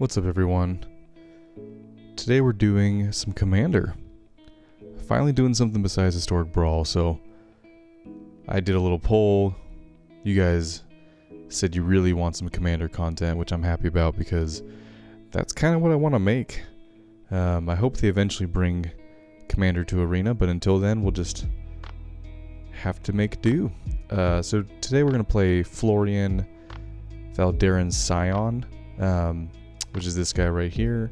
What's up, everyone? Today we're doing some Commander. Finally doing something besides Historic Brawl, so I did a little poll. You guys said you really want some Commander content, which I'm happy about because that's kind of what I want to make. I hope they eventually bring Commander to Arena, but until then we'll just have to make do. So today we're going to play Florian, Voldaren Scion, which is this guy right here.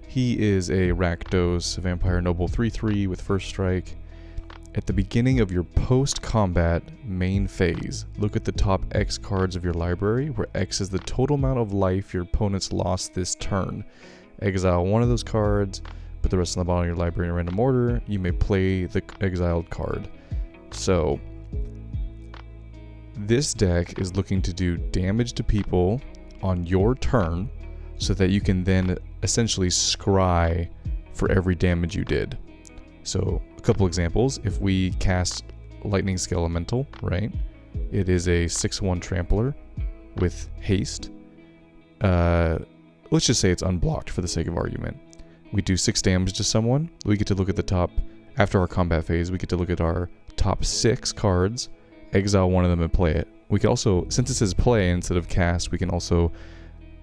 He is a Rakdos, Vampire Noble 3/3 with first strike. At the beginning of your post-combat main phase, look at the top X cards of your library, where X is the total amount of life your opponents lost this turn. Exile one of those cards, put the rest on the bottom of your library in random order. You may play the exiled card. So, this deck is looking to do damage to people on your turn, so that you can then essentially scry for every damage you did. So, a couple examples. If we cast Lightning Skelemental, right? It is a 6/1 trampler with haste. Let's just say it's unblocked for the sake of argument. We do 6 damage to someone. We get to look at the top, after our combat phase, we get to look at our top 6 cards, exile one of them and play it. We can also, since it says play instead of cast, we can also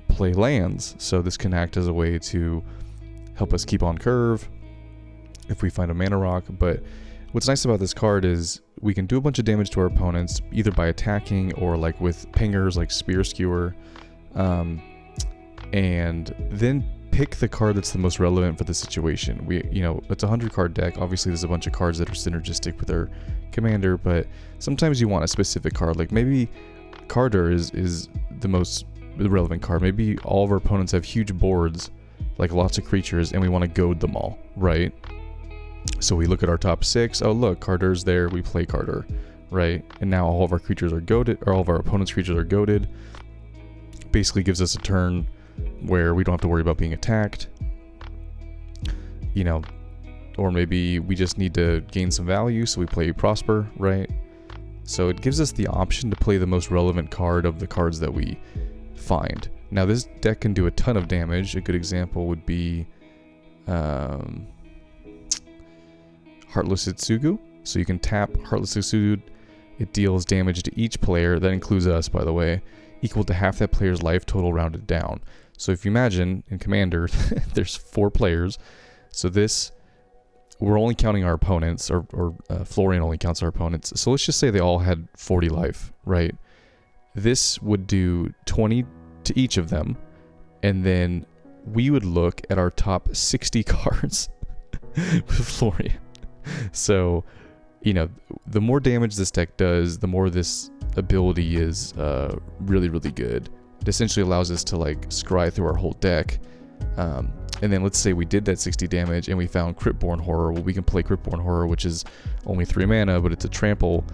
play lands, so this can act as a way to help us keep on curve if we find a mana rock. But what's nice about this card is we can do a bunch of damage to our opponents, either by attacking or like with pingers like Spear Spewer, and then pick the card that's the most relevant for the situation. It's a 100 card deck. Obviously there's a bunch of cards that are synergistic with our commander, but sometimes you want a specific card. Like maybe Kardur is the most relevant card. Maybe all of our opponents have huge boards, like lots of creatures, and we want to goad them all, right? So we look at our top 6. Oh look, Kardur's there. We play Kardur, right? And now all of our creatures are goaded, or all of our opponents' creatures are goaded. Basically gives us a turn where we don't have to worry about being attacked. Or maybe we just need to gain some value, so we play Prosper, right? So it gives us the option to play the most relevant card of the cards that we find. Now this deck can do a ton of damage. A good example would be Heartless Hidetsugu. So you can tap Heartless Hidetsugu. It deals damage to each player, that includes us by the way, equal to half that player's life total rounded down. So if you imagine in Commander there's 4 players, so this, we're only counting our opponents, or Florian only counts our opponents, so let's just say they all had 40 life, right? This would do 20 to each of them, and then we would look at our top 60 cards with Florian. So, the more damage this deck does, the more this ability is really, really good. It essentially allows us to scry through our whole deck. And then let's say we did that 60 damage and we found Cryptborn Horror. Well, we can play Cryptborn Horror, which is only 3 mana, but it's a trample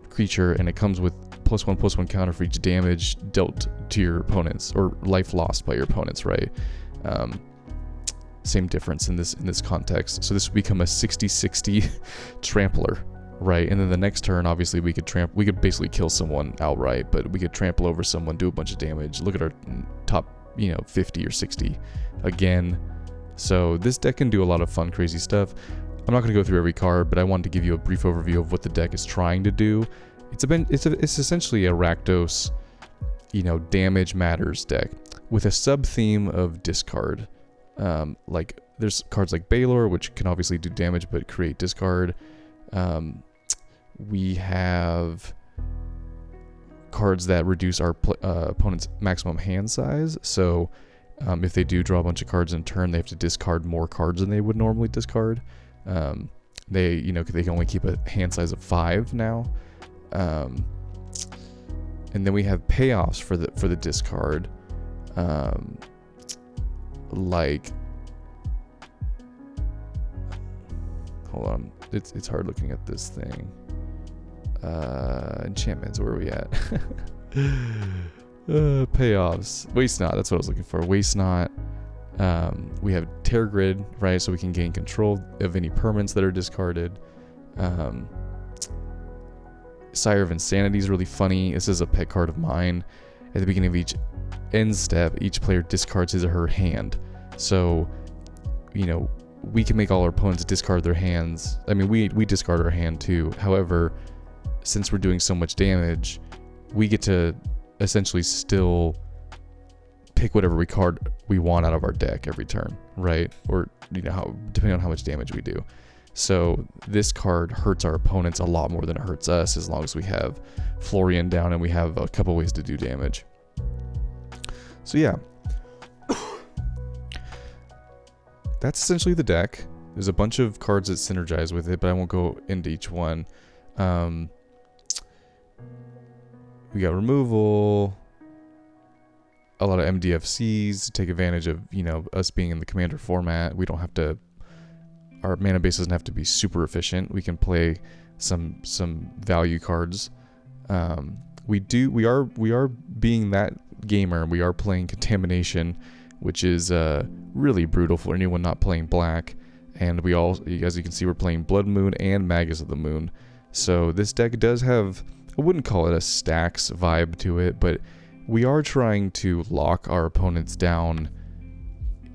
creature, and it comes with +1/+1 counter for each damage dealt to your opponents, or life lost by your opponents, right? Same difference in this context. So this would become a 60/60 trampler, right? And then the next turn, obviously, we could basically kill someone outright, but we could trample over someone, do a bunch of damage. Look at our top, 50 or 60 again. So this deck can do a lot of fun, crazy stuff. I'm not going to go through every card, but I wanted to give you a brief overview of what the deck is trying to do. It's essentially a Rakdos, damage matters deck with a sub-theme of discard. There's cards like Balor, which can obviously do damage but create discard. We have cards that reduce our opponent's maximum hand size. So if they do draw a bunch of cards in turn, they have to discard more cards than they would normally discard. They can only keep a hand size of 5 now. And then we have payoffs for the discard. Hold on, it's hard looking at this thing. Enchantments, where are we at? Payoffs. Waste Not, that's what I was looking for. Waste Not. We have Tear Grid, right? So we can gain control of any permanents that are discarded. Sire of Insanity is really funny. This is a pet card of mine. At the beginning of each end step, each player discards his or her hand. So, you know, we can make all our opponents discard their hands. I mean, we discard our hand too. However, since we're doing so much damage, we get to essentially still pick whatever card we want out of our deck every turn, right? Or, you know, depending on how much damage we do. So this card hurts our opponents a lot more than it hurts us, as long as we have Florian down and we have a couple ways to do damage. So yeah, that's essentially the deck. There's a bunch of cards that synergize with it, but I won't go into each one. We got removal, a lot of MDFCs to take advantage of, you know, us being in the commander format. We don't have to, our mana base doesn't have to be super efficient. We can play some value cards. We are being that gamer. We are playing Contamination, which is really brutal for anyone not playing black. And we all, as you can see, we're playing Blood Moon and Magus of the Moon. So this deck does have, I wouldn't call it a stacks vibe to it, but we are trying to lock our opponents down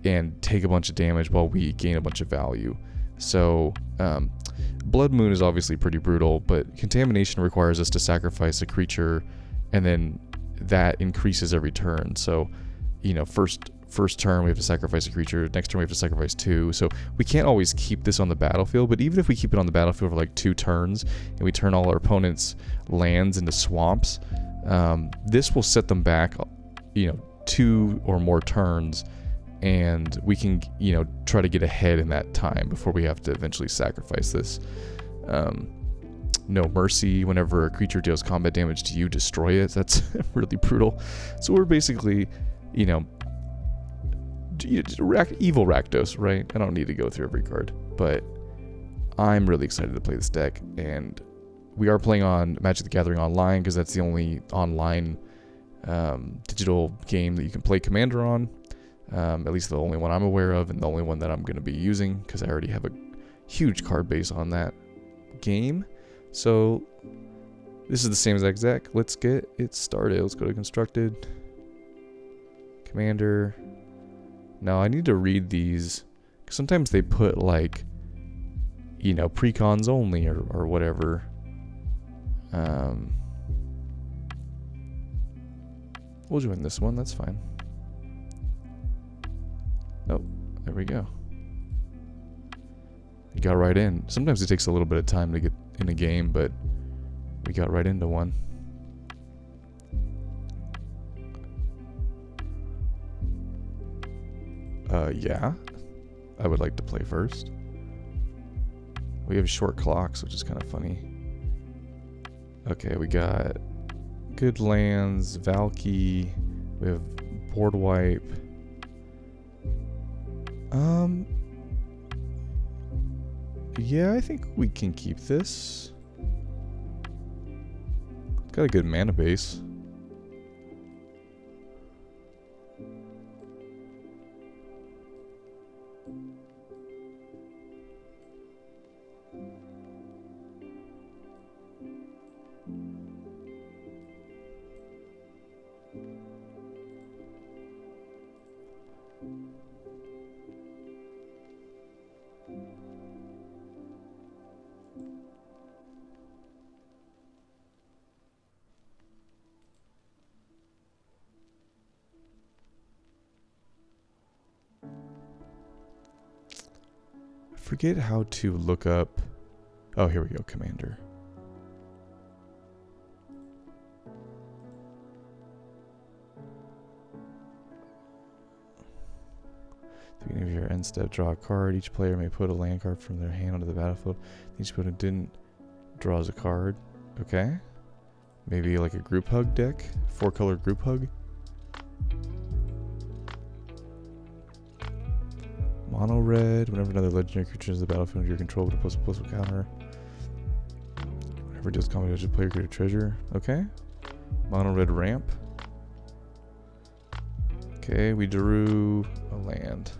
and take a bunch of damage while we gain a bunch of value. So Blood Moon is obviously pretty brutal, but Contamination requires us to sacrifice a creature, and then that increases every turn. So, you know, first turn we have to sacrifice a creature, next turn we have to sacrifice 2. So we can't always keep this on the battlefield, but even if we keep it on the battlefield for like 2 turns and we turn all our opponents' lands into swamps, this will set them back, you know, 2 or more turns, and we can, you know, try to get ahead in that time before we have to eventually sacrifice this. No mercy. Whenever a creature deals combat damage to you, destroy it. That's really brutal. So we're basically, you know, evil Rakdos, right? I don't need to go through every card, but I'm really excited to play this deck, and we are playing on Magic the Gathering Online because that's the only online digital game that you can play Commander on. At least the only one I'm aware of, and the only one that I'm going to be using, because I already have a huge card base on that game. So this is the same exact deck. Let's get it started. Let's go to Constructed. Commander. Now I need to read these, because sometimes they put like, you know, precons only or whatever. We'll join this one, that's fine. Oh, there we go. You got right in. Sometimes it takes a little bit of time to get in a game, but we got right into one. Yeah. I would like to play first. We have short clocks, which is kind of funny. Okay, we got good lands, Valki, we have board wipe. Yeah, I think we can keep this. It's got a good mana base. Forget how to look up. Oh, here we go, Commander. At the beginning of your end step, draw a card. Each player may put a land card from their hand onto the battlefield. Each opponent didn't draws a card. Okay. Maybe like a group hug deck. 4-color group hug. Mono red. Whenever another legendary creature is the battlefield under your control with a +++ counter. Whenever it deals combat damage, player create a treasure. Okay. Mono red ramp. Okay, we drew a land.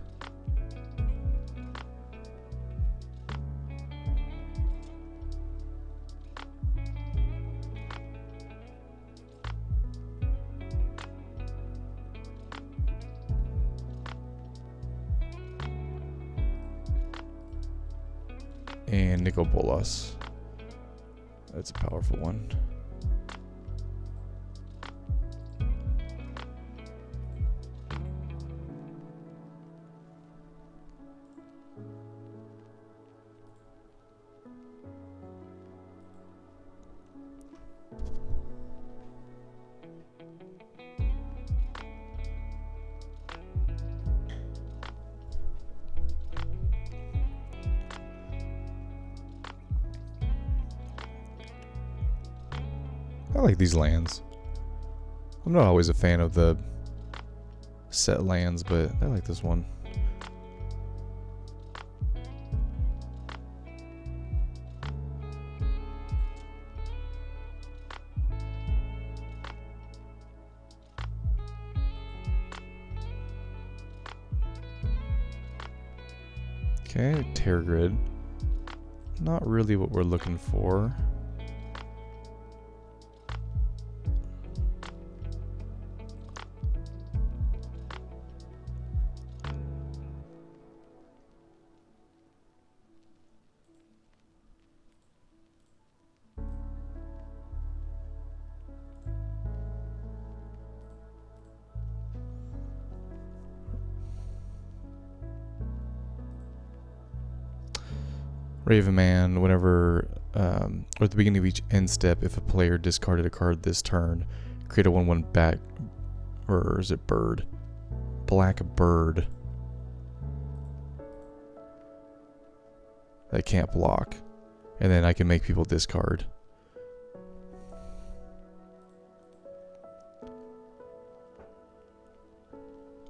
And Nicol Bolas. That's a powerful one. I like these lands. I'm not always a fan of the set lands, but I like this one. Okay, Tear Grid. Not really what we're looking for. Ravenman, whenever, or at the beginning of each end step, if a player discarded a card this turn, create a 1/1 back, or is it bird? Black bird. That can't block. And then I can make people discard.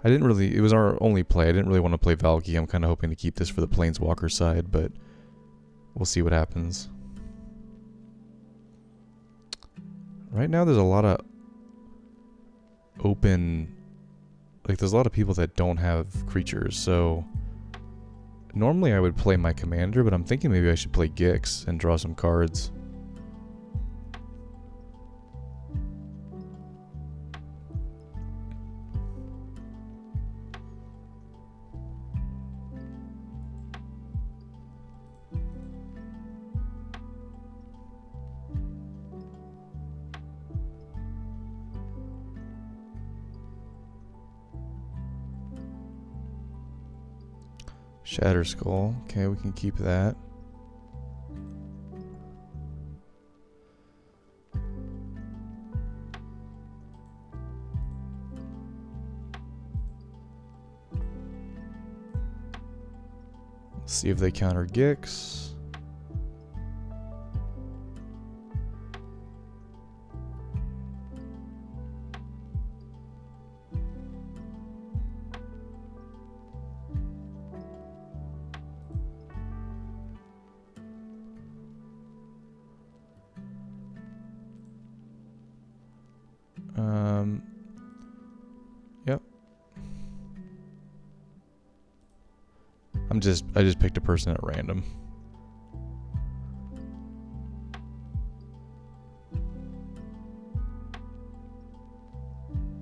I didn't really, it was our only play. I didn't really want to play Valki. I'm kind of hoping to keep this for the Planeswalker side, but we'll see what happens. Right now there's a lot of open, like there's a lot of people that don't have creatures, so normally I would play my commander, but I'm thinking maybe I should play Gix and draw some cards. Shatter Skull. Okay, we can keep that. Let's see if they counter Gix. Yep. I just picked a person at random.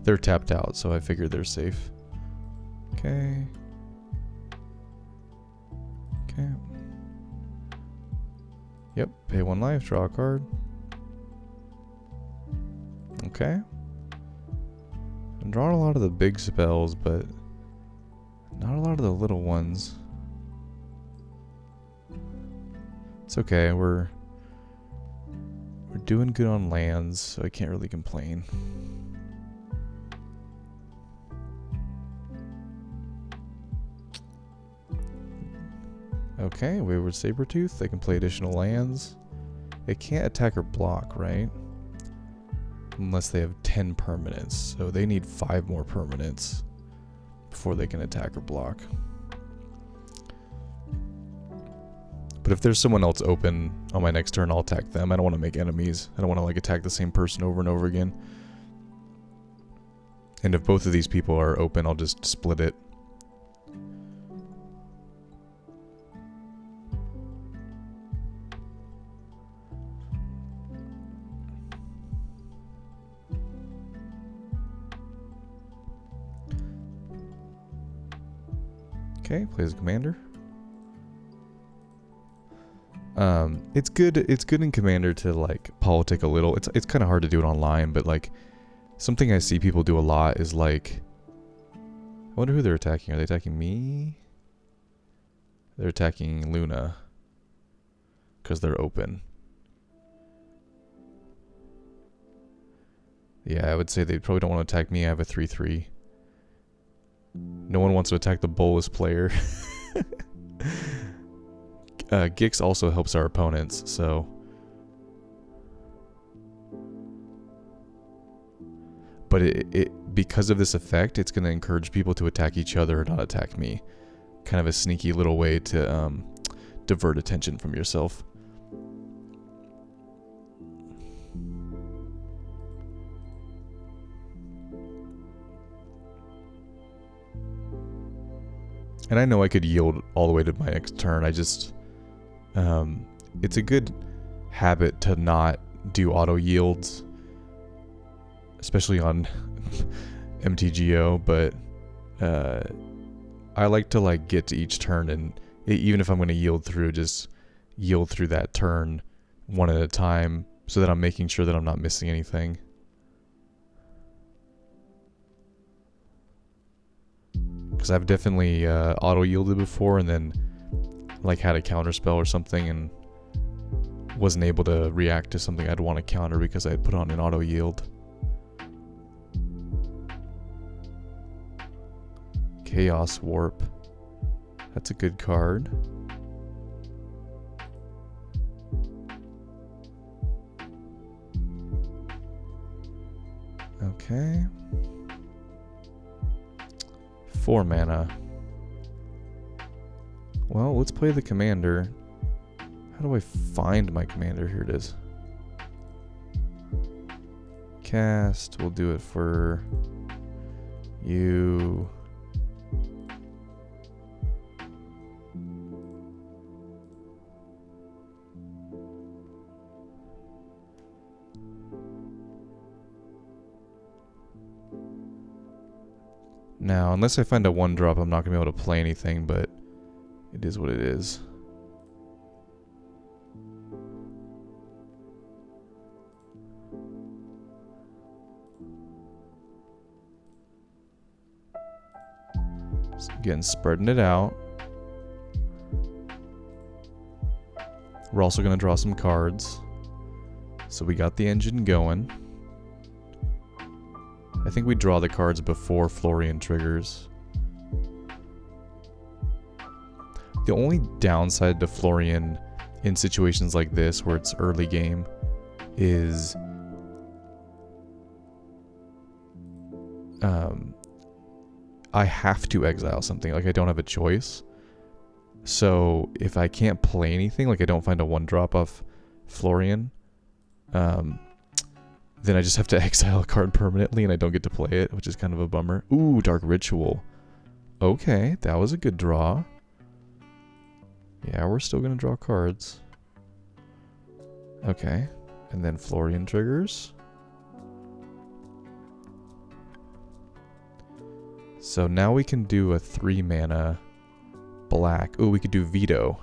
They're tapped out, so I figured they're safe. Okay. Okay. Yep, pay 1 life, draw a card. Okay. I'm drawing a lot of the big spells, but not a lot of the little ones. It's okay, we're doing good on lands, so I can't really complain. Okay, Wayward Sabertooth, they can play additional lands. They can't attack or block, right? Unless they have 10 permanents, so they need 5 more permanents before they can attack or block. But if there's someone else open on my next turn, I'll attack them. I don't want to make enemies. I don't want to like attack the same person over and over again. And if both of these people are open, I'll just split it. Okay, plays a commander. It's good in Commander to like politic a little. It's kind of hard to do it online, but like something I see people do a lot is like, I wonder who they're attacking. Are they attacking me? They're attacking Luna because they're open. Yeah, I would say they probably don't want to attack me. I have a 3/3. No one wants to attack the Bolus player. Gix also helps our opponents, so. But because of this effect, it's going to encourage people to attack each other and not attack me. Kind of a sneaky little way to divert attention from yourself. And I know I could yield all the way to my next turn. I just, it's a good habit to not do auto yields, especially on MTGO, but I like to like get to each turn, and even if I'm going to yield through, just yield through that turn one at a time so that I'm making sure that I'm not missing anything. Because I've definitely auto-yielded before and then like had a counter spell or something and wasn't able to react to something I'd want to counter because I had put on an auto-yield. Chaos Warp. That's a good card. Okay. 4 mana. Well, let's play the commander. How do I find my commander? Here it is. Cast. We'll do it for you. Now, unless I find a 1-drop, I'm not going to be able to play anything, but it is what it is. So again, spreading it out. We're also going to draw some cards. So we got the engine going. I think we draw the cards before Florian triggers. The only downside to Florian in situations like this where it's early game is I have to exile something. Like I don't have a choice. So if I can't play anything, like I don't find a 1-drop off Florian, then I just have to exile a card permanently and I don't get to play it, which is kind of a bummer. Ooh, Dark Ritual. Okay, that was a good draw. Yeah, we're still going to draw cards. Okay, and then Florian triggers. So now we can do a 3-mana black. Ooh, we could do Vito.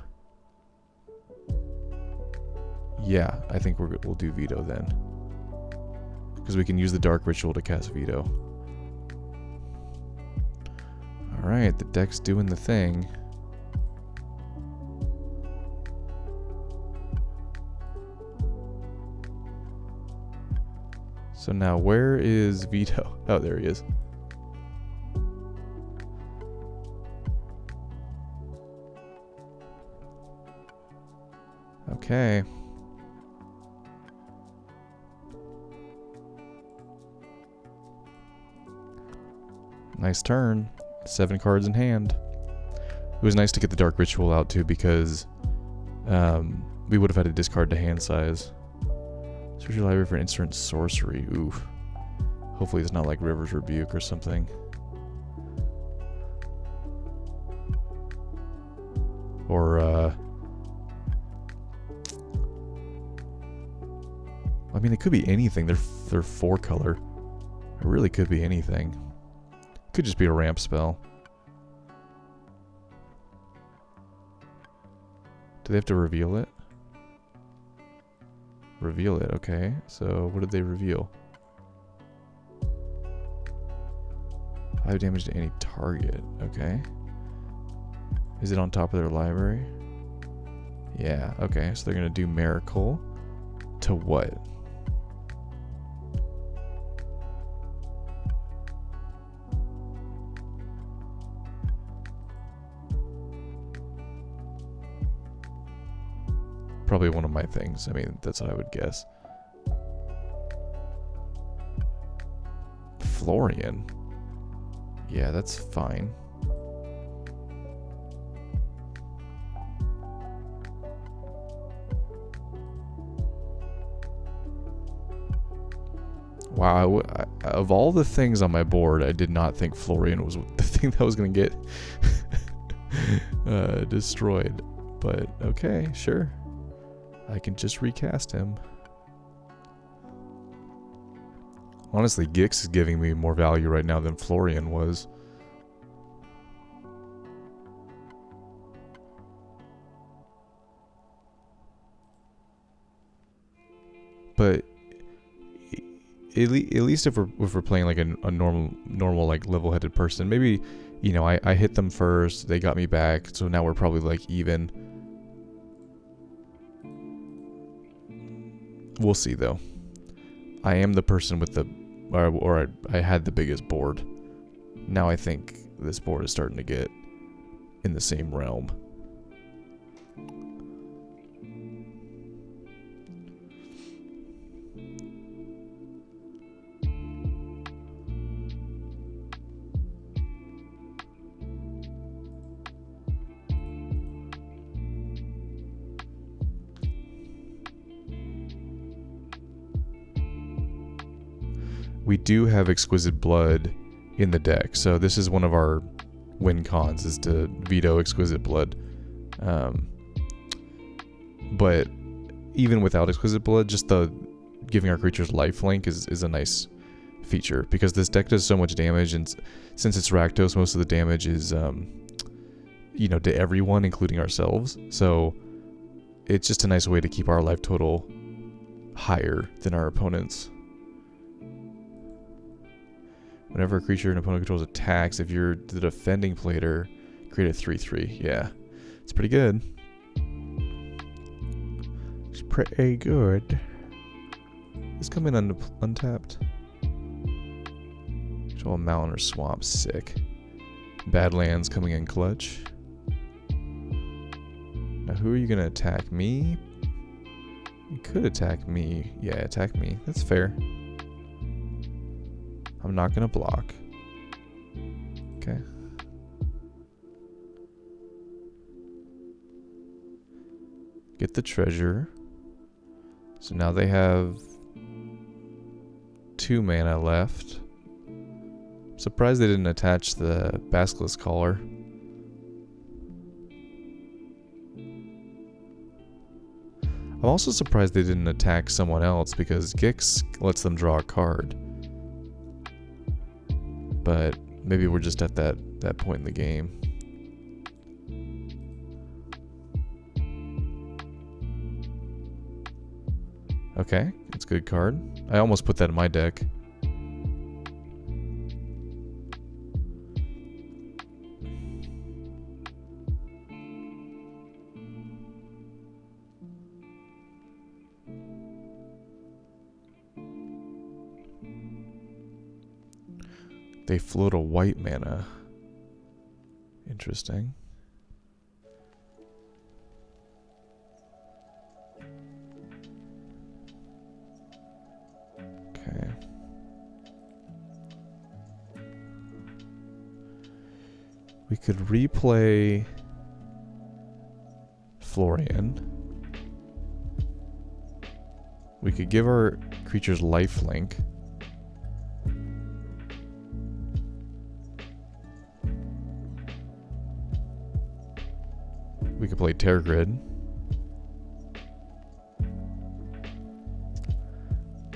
Yeah, I think we'll do Vito then. Because we can use the Dark Ritual to cast Vito. Alright, the deck's doing the thing. So now where is Vito? Oh, there he is. Okay. Nice turn. 7 cards in hand. It was nice to get the Dark Ritual out too because we would have had to discard to hand size. Search your library for an instant sorcery. Oof. Hopefully it's not like River's Rebuke or something. Or I mean, it could be anything. They're 4-color. It really could be anything. Could just be a ramp spell. Do they have to reveal it? Reveal it, okay. So what did they reveal? 5 damage to any target, okay. Is it on top of their library? Yeah, okay. So they're gonna do Miracle to what? Probably one of my things. I mean, that's what I would guess. Florian. Yeah, that's fine. Wow, of all the things on my board, I did not think Florian was the thing that was going to get destroyed. But okay, sure. I can just recast him. Honestly, Gix is giving me more value right now than Florian was. But at least if we're playing like a normal like level-headed person, maybe, you know, I hit them first, they got me back, so now we're probably like even. We'll see though. I am the person with the, or I had the biggest board. Now I think this board is starting to get in the same realm. We do have Exquisite Blood in the deck, so this is one of our win cons, is to veto Exquisite Blood. But even without Exquisite Blood, just the giving our creatures lifelink is a nice feature, because this deck does so much damage, and since it's Rakdos, most of the damage is you know, to everyone, including ourselves. So it's just a nice way to keep our life total higher than our opponents. Whenever a creature an opponent controls attacks, if you're the defending player, create a 3/3. Yeah, it's pretty good. It's pretty good. It's coming untapped. Control a mountain or swamp, sick. Badlands coming in clutch. Now who are you gonna attack? Me? You could attack me. Yeah, attack me. That's fair. I'm not gonna block. Okay. Get the treasure. So now they have 2 mana left. Surprised they didn't attach the Basilisk Collar. I'm also surprised they didn't attack someone else, because Gix lets them draw a card. But maybe we're just at that point in the game. Okay, it's a good card. I almost put that in my deck. They float a white mana. Interesting. Okay. We could replay Florian. We could give our creatures lifelink. We could play Terror Grid.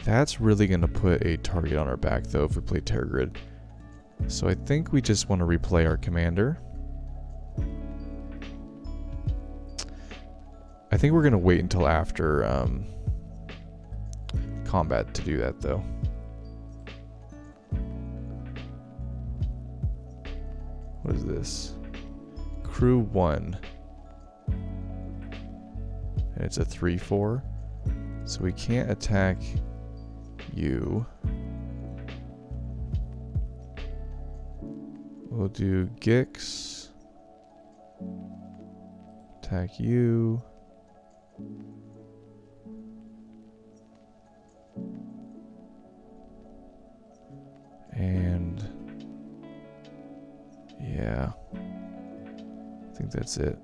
That's really going to put a target on our back, though, if we play Terror Grid. So I think we just want to replay our commander. I think we're going to wait until after combat to do that though. What is this? Crew 1. And it's a 3/4. So we can't attack you. We'll do Gix. Attack you. And yeah, I think that's it.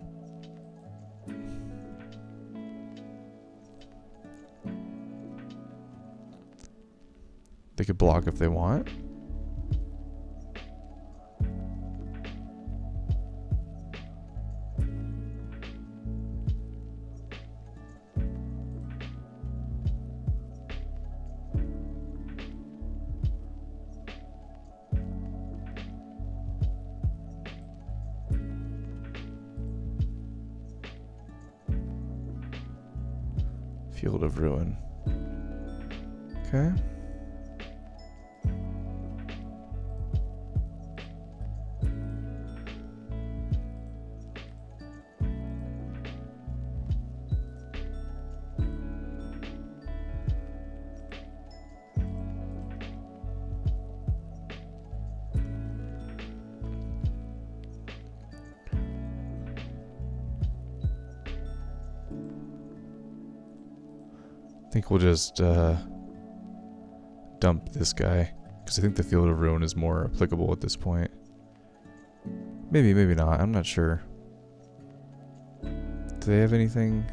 They could block if they want. Field of Ruin. Okay. I think we'll just dump this guy, because I think the Field of Ruin is more applicable at this point. Maybe, maybe not. I'm not sure. Do they have anything?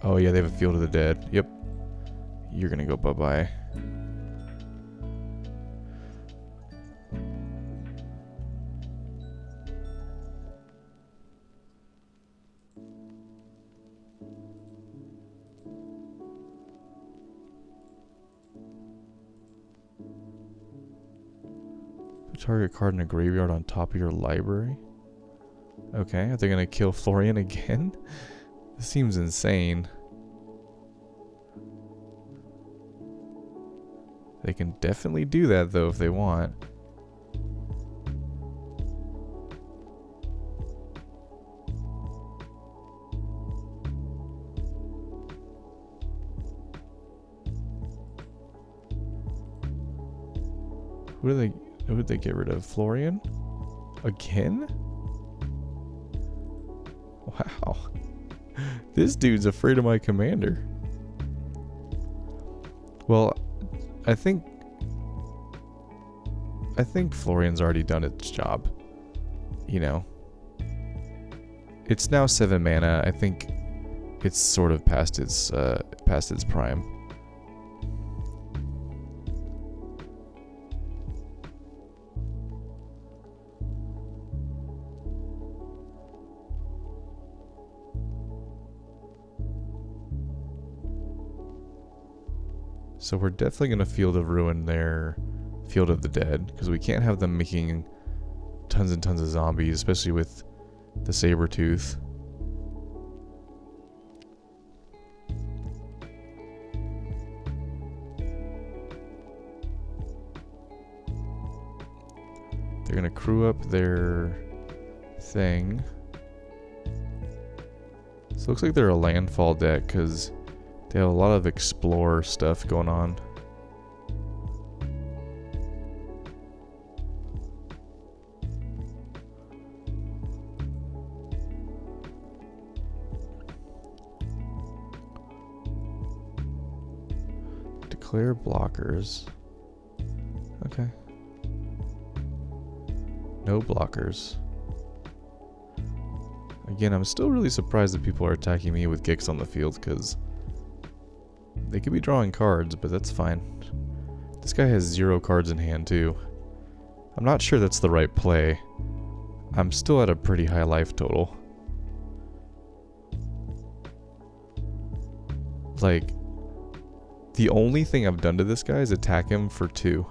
Oh yeah, they have a Field of the Dead. Yep. You're gonna go bye-bye. Target card in a graveyard on top of your library. Okay, are they gonna kill Florian again? This seems insane. They can definitely do that though if they want. Who did they get rid of? Florian? Again? Wow. This dude's afraid of my commander. Well, I think Florian's already done its job. You know. It's now 7 mana. I think it's sort of past its prime. So we're definitely going to Field of Ruin their Field of the Dead, because we can't have them making tons and tons of zombies, especially with the Sabertooth. They're going to crew up their thing. So it looks like they're a landfall deck, because they have a lot of explore stuff going on. Declare blockers. Okay. No blockers. Again, I'm still really surprised that people are attacking me with Gix on the field, because they could be drawing cards, but that's fine. This guy has 0 cards in hand too. I'm not sure that's the right play. I'm still at a pretty high life total. Like, the only thing I've done to this guy is attack him for 2.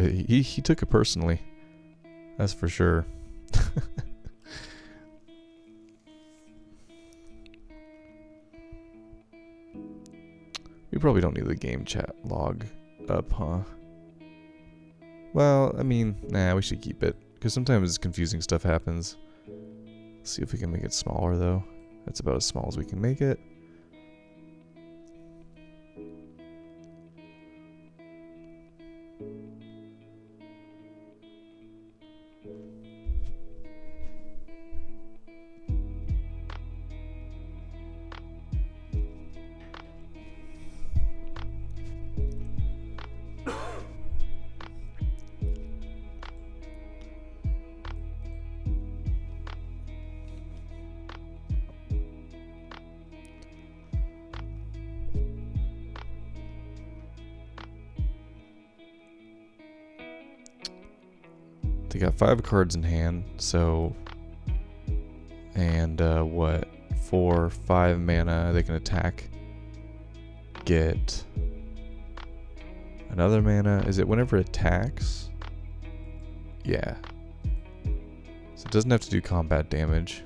but he took it personally. That's for sure. We probably don't need the game chat log up, huh? Well, I mean, nah, we should keep it. Because sometimes confusing stuff happens. Let's see if we can make it smaller, though. That's about as small as we can make it. They got 5 cards in hand, so... And, what? 4, 5 mana, they can attack. Get... another mana. Is it whenever it attacks? Yeah. So it doesn't have to do combat damage.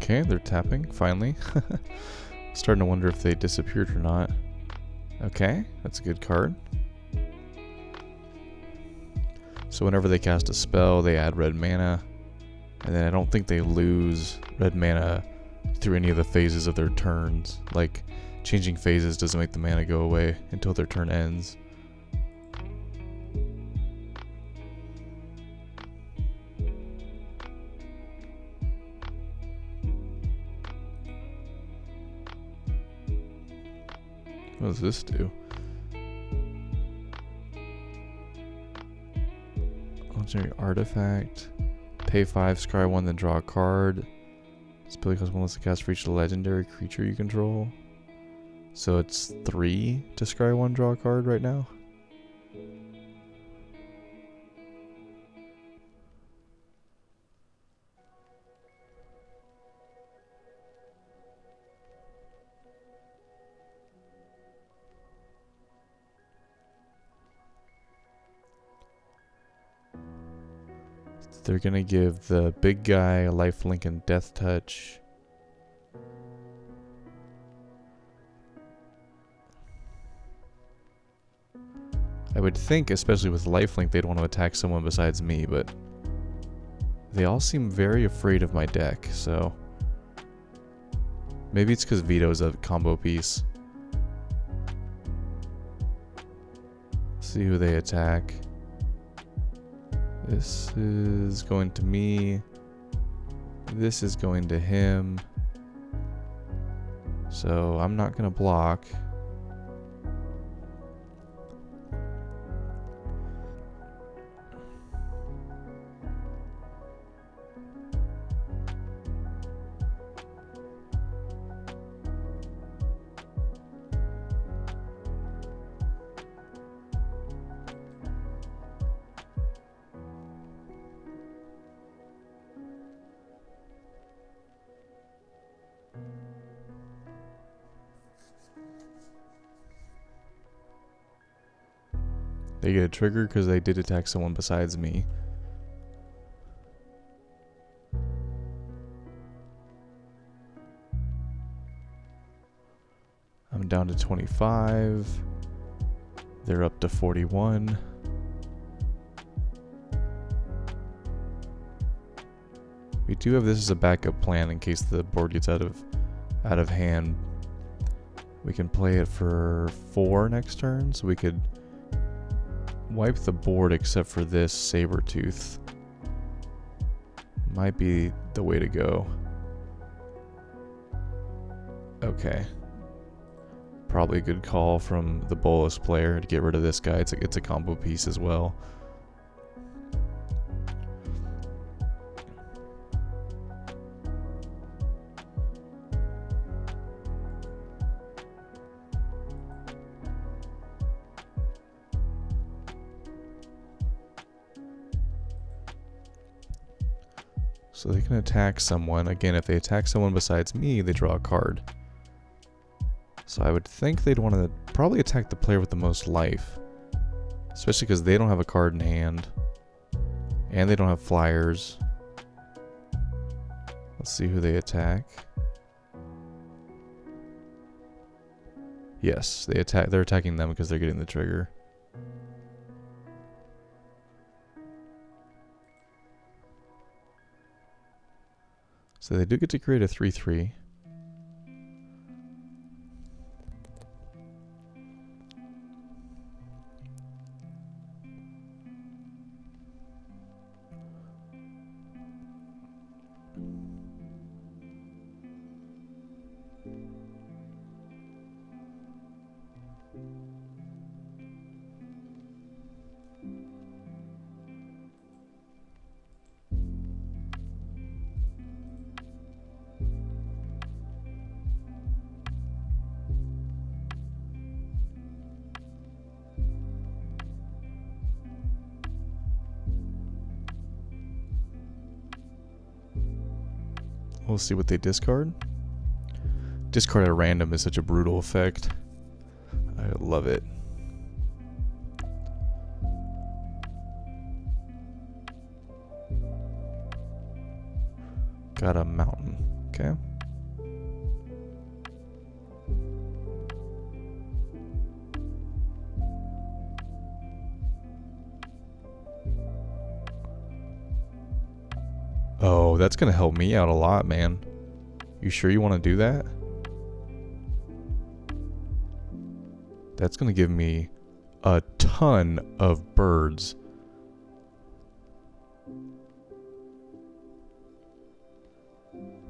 Okay, they're tapping, finally. Starting to wonder if they disappeared or not. Okay, that's a good card. So whenever they cast a spell, they add red mana. And then I don't think they lose red mana through any of the phases of their turns. Like, changing phases doesn't make the mana go away until their turn ends. What does this do? Legendary artifact. Pay 5, scry 1, then draw a card. Spell costs 1 less to cast for each legendary creature you control. So it's 3 to scry 1, draw a card right now. They're gonna give the big guy a lifelink and death touch. I would think, especially with lifelink, they'd want to attack someone besides me, but they all seem very afraid of my deck, so maybe it's because Vito's a combo piece. See who they attack. This is going to me. This is going to him. So I'm not going to block. They get a trigger because they did attack someone besides me. I'm down to 25. They're up to 41. We do have this as a backup plan in case the board gets out of hand. We can play it for 4 next turn, so we could wipe the board except for this Sabertooth. might be the way to go. Okay. Probably a good call from the Bolas player to get rid of this guy. It's a combo piece as well. So they can attack someone. Again, if they attack someone besides me, they draw a card. So I would think they'd want to probably attack the player with the most life. Especially because they don't have a card in hand. And they don't have flyers. Let's see who they attack. Yes, they're attacking them because they're getting the trigger. So they do get to create a 3/3. We'll see what they discard. Discard at random is such a brutal effect. I love it. Got a mountain. Okay. Oh, that's gonna help me out a lot, man. You sure you want to do that? That's gonna give me a ton of birds.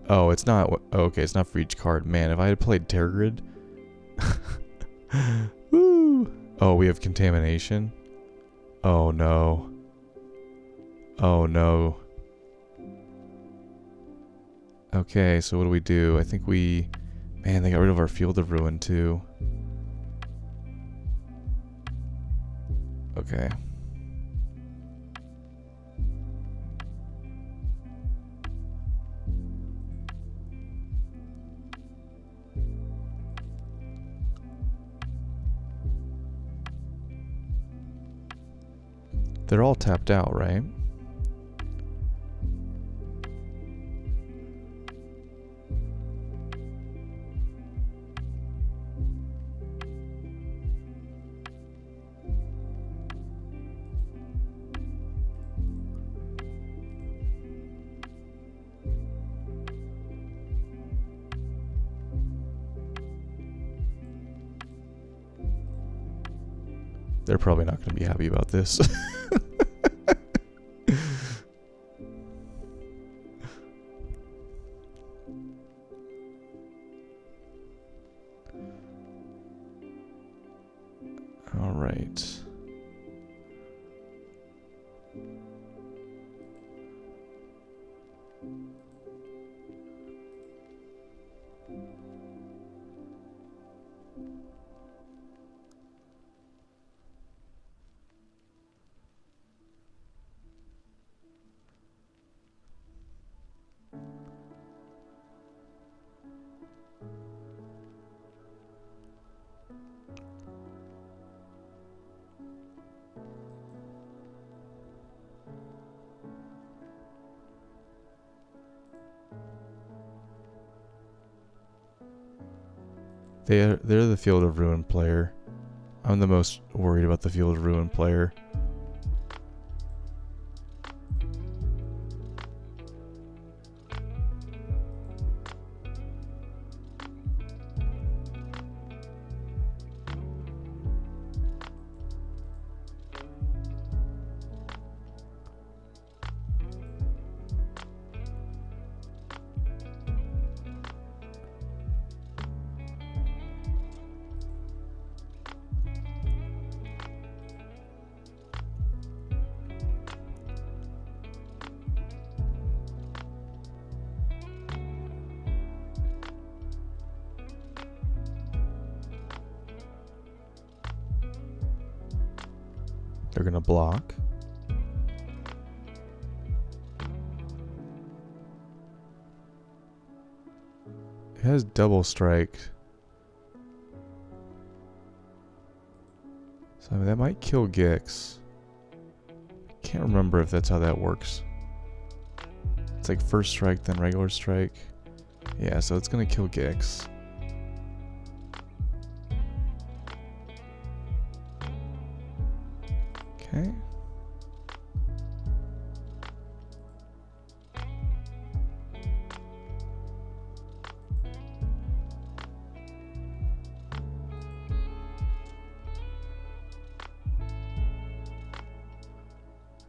Oh, it's not. Oh, okay, it's not for each card. Man, if I had played Tergrid. Woo! Oh, we have contamination. Oh no. Oh no. Okay, so what do we do? I think we... Man, they got rid of our Field of Ruin too. Okay. They're all tapped out, right? They're probably not going to be happy about this. All right. They're the Field of Ruin player. I'm the most worried about the Field of Ruin player. They're going to block. It has double strike. So I mean, that might kill Gix. Can't remember if that's how that works. It's like first strike, then regular strike. Yeah, so it's going to kill Gix. Okay.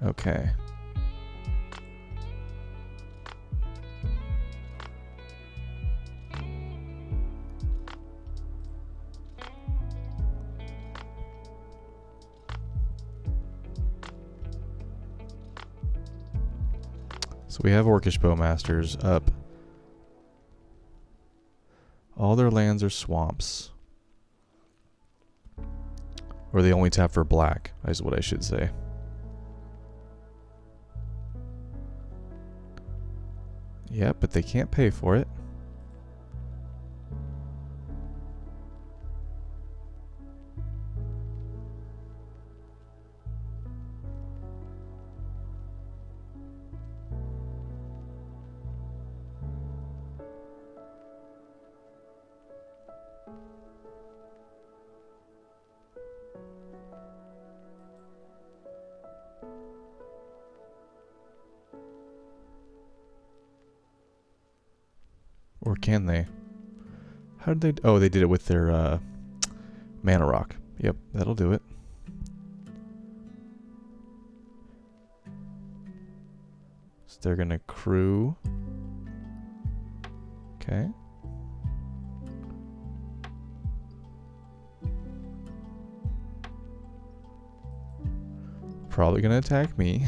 Okay. So we have Orcish Bowmasters up. All their lands are swamps. Or they only tap for black, is what I should say. Yeah, but they can't pay for it. Or can they? How did they... Oh, they did it with their mana rock. Yep, that'll do it. So they're going to crew. Okay. Probably going to attack me.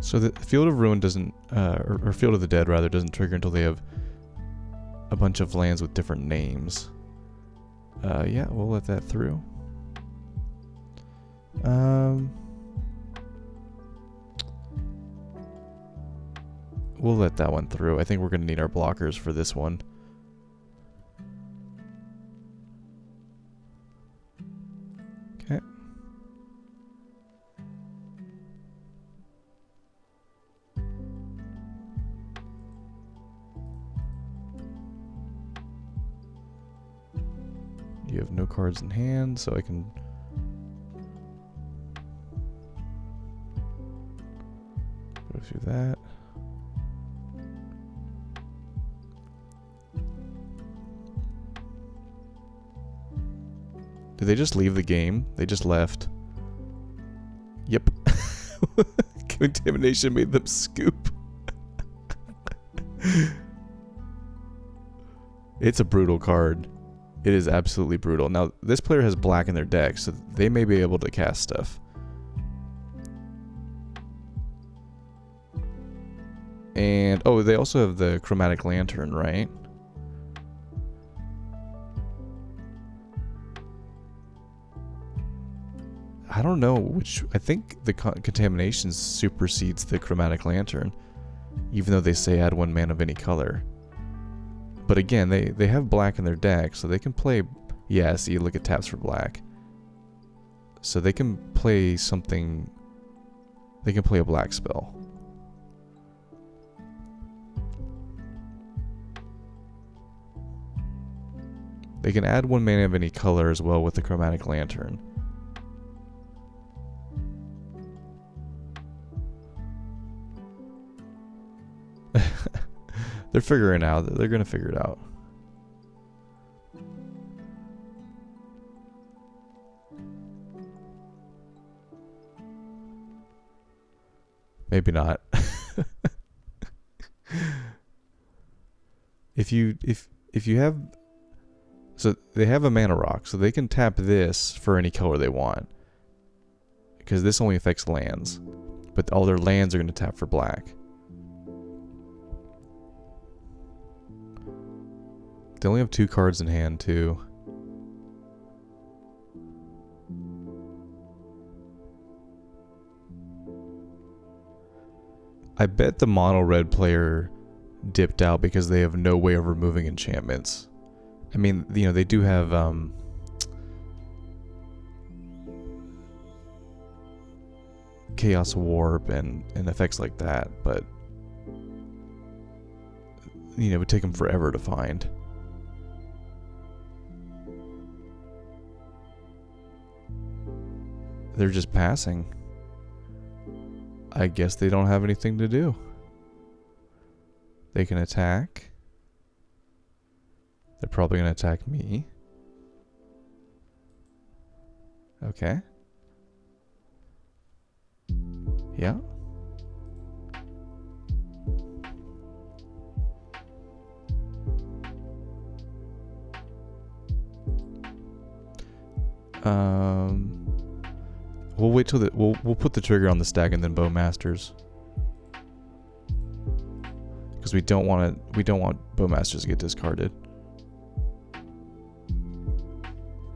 So the Field of Ruin doesn't, or Field of the Dead rather, doesn't trigger until they have a bunch of lands with different names. Yeah, we'll let that through. We'll let that one through. I think we're going to need our blockers for this one. Okay. You have no cards in hand, so I can... go through that. Did they just leave the game? They just left. Yep. Contamination made them scoop. It's a brutal card. It is absolutely brutal. Now, this player has black in their deck, so they may be able to cast stuff. And, oh, they also have the Chromatic Lantern, right? I don't know which... I think the Contamination supersedes the Chromatic Lantern, even though they say add 1 mana of any color. But again, they have black in their deck, so they can play... Yeah, see, look at taps for black. So they can play something... They can play a black spell. They can add 1 mana of any color as well with the Chromatic Lantern. They're figuring it out. They're going to figure it out. Maybe not. if you have, so they have a mana rock, so they can tap this for any color they want. Because this only affects lands. But all their lands are going to tap for black. They only have 2 cards in hand too. I bet the mono red player dipped out because they have no way of removing enchantments. I mean, you know, they do have Chaos Warp and effects like that, but you know, it would take them forever to find. They're just passing. I guess they don't have anything to do. They can attack. They're probably going to attack me. Okay. Yeah. We'll wait till we'll put the trigger on the stag and then Bowmasters. Because we don't want Bowmasters to get discarded.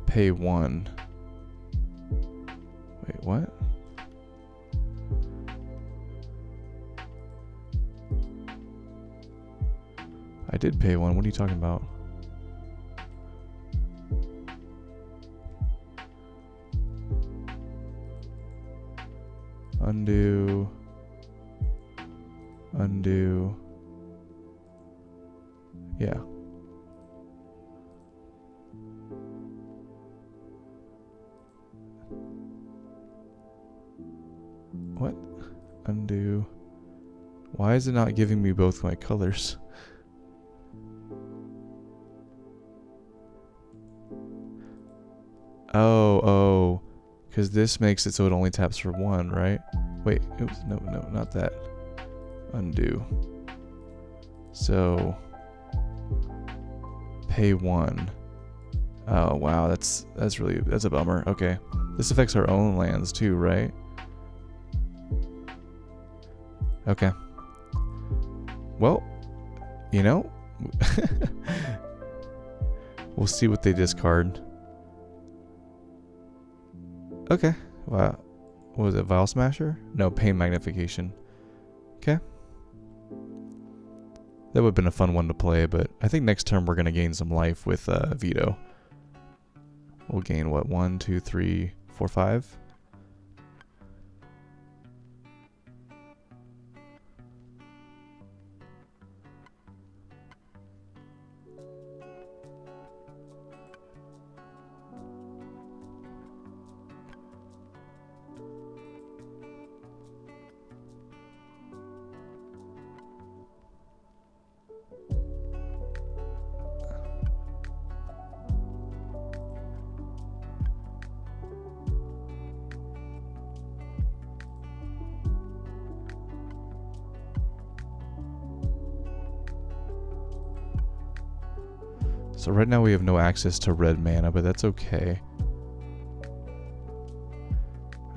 Pay 1. Wait, what? I did pay 1. What are you talking about? Undo. Undo. Yeah. What? Undo. Why is it not giving me both my colors? Oh. Because this makes it so it only taps for 1, right? Wait, oops, no, not that. Undo. So, pay 1. Oh wow, that's a bummer. Okay, this affects our own lands too, right? Okay. Well, you know, we'll see what they discard. Okay. Wow. What was it? Vial Smasher? No, Pain Magnification. Okay. That would have been a fun one to play, but I think next turn we're going to gain some life with Vito. We'll gain, what, 1, 2, 3, 4, 5? So right now we have no access to red mana, but that's okay.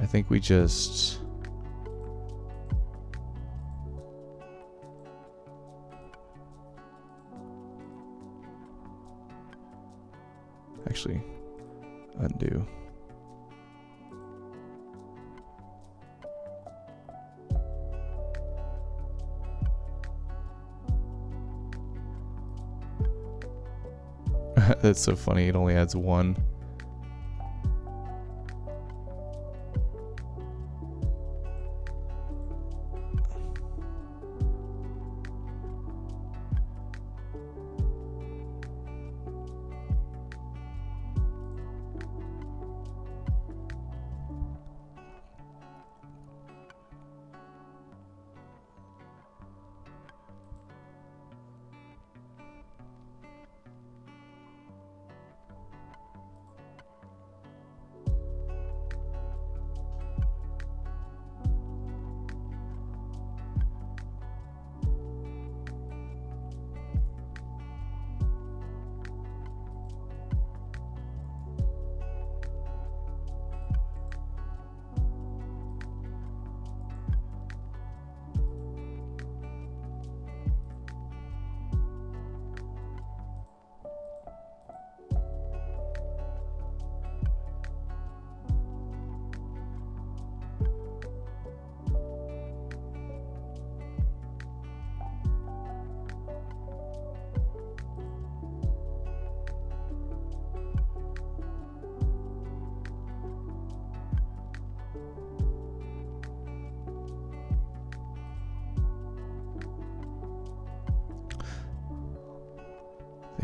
I think we just... Actually, undo. That's so funny, it only adds 1.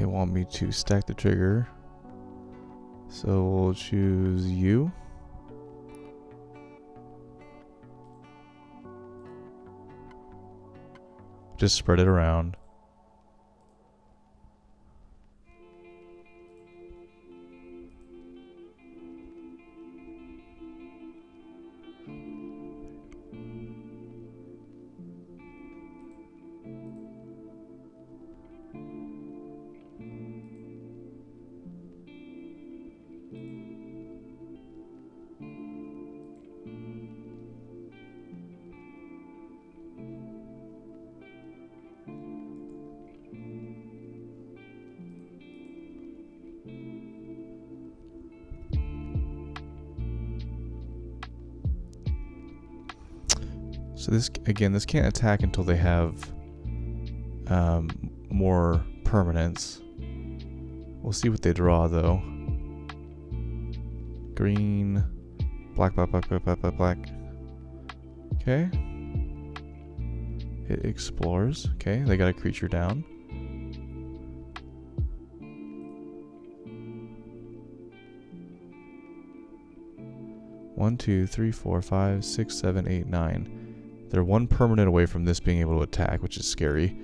they want me to stack the trigger. So we'll choose you. Just spread it around. So this can't attack until they have more permanents. We'll see what they draw though. Green, black, black, black, black, black, black, black. Okay. It explores. Okay, they got a creature down. One, two, three, four, five, six, seven, eight, nine. They're one permanent away from this being able to attack, which is scary.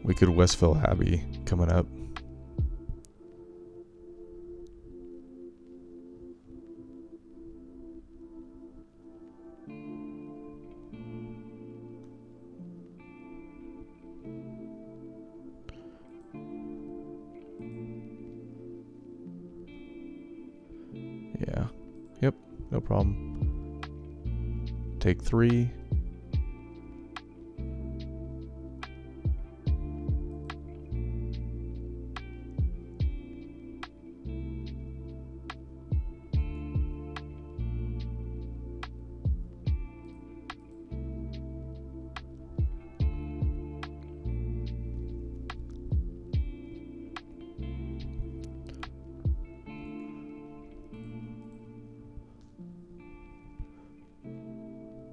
Wicked Westville Abbey coming up. Yeah. Yep. No problem. Take 3.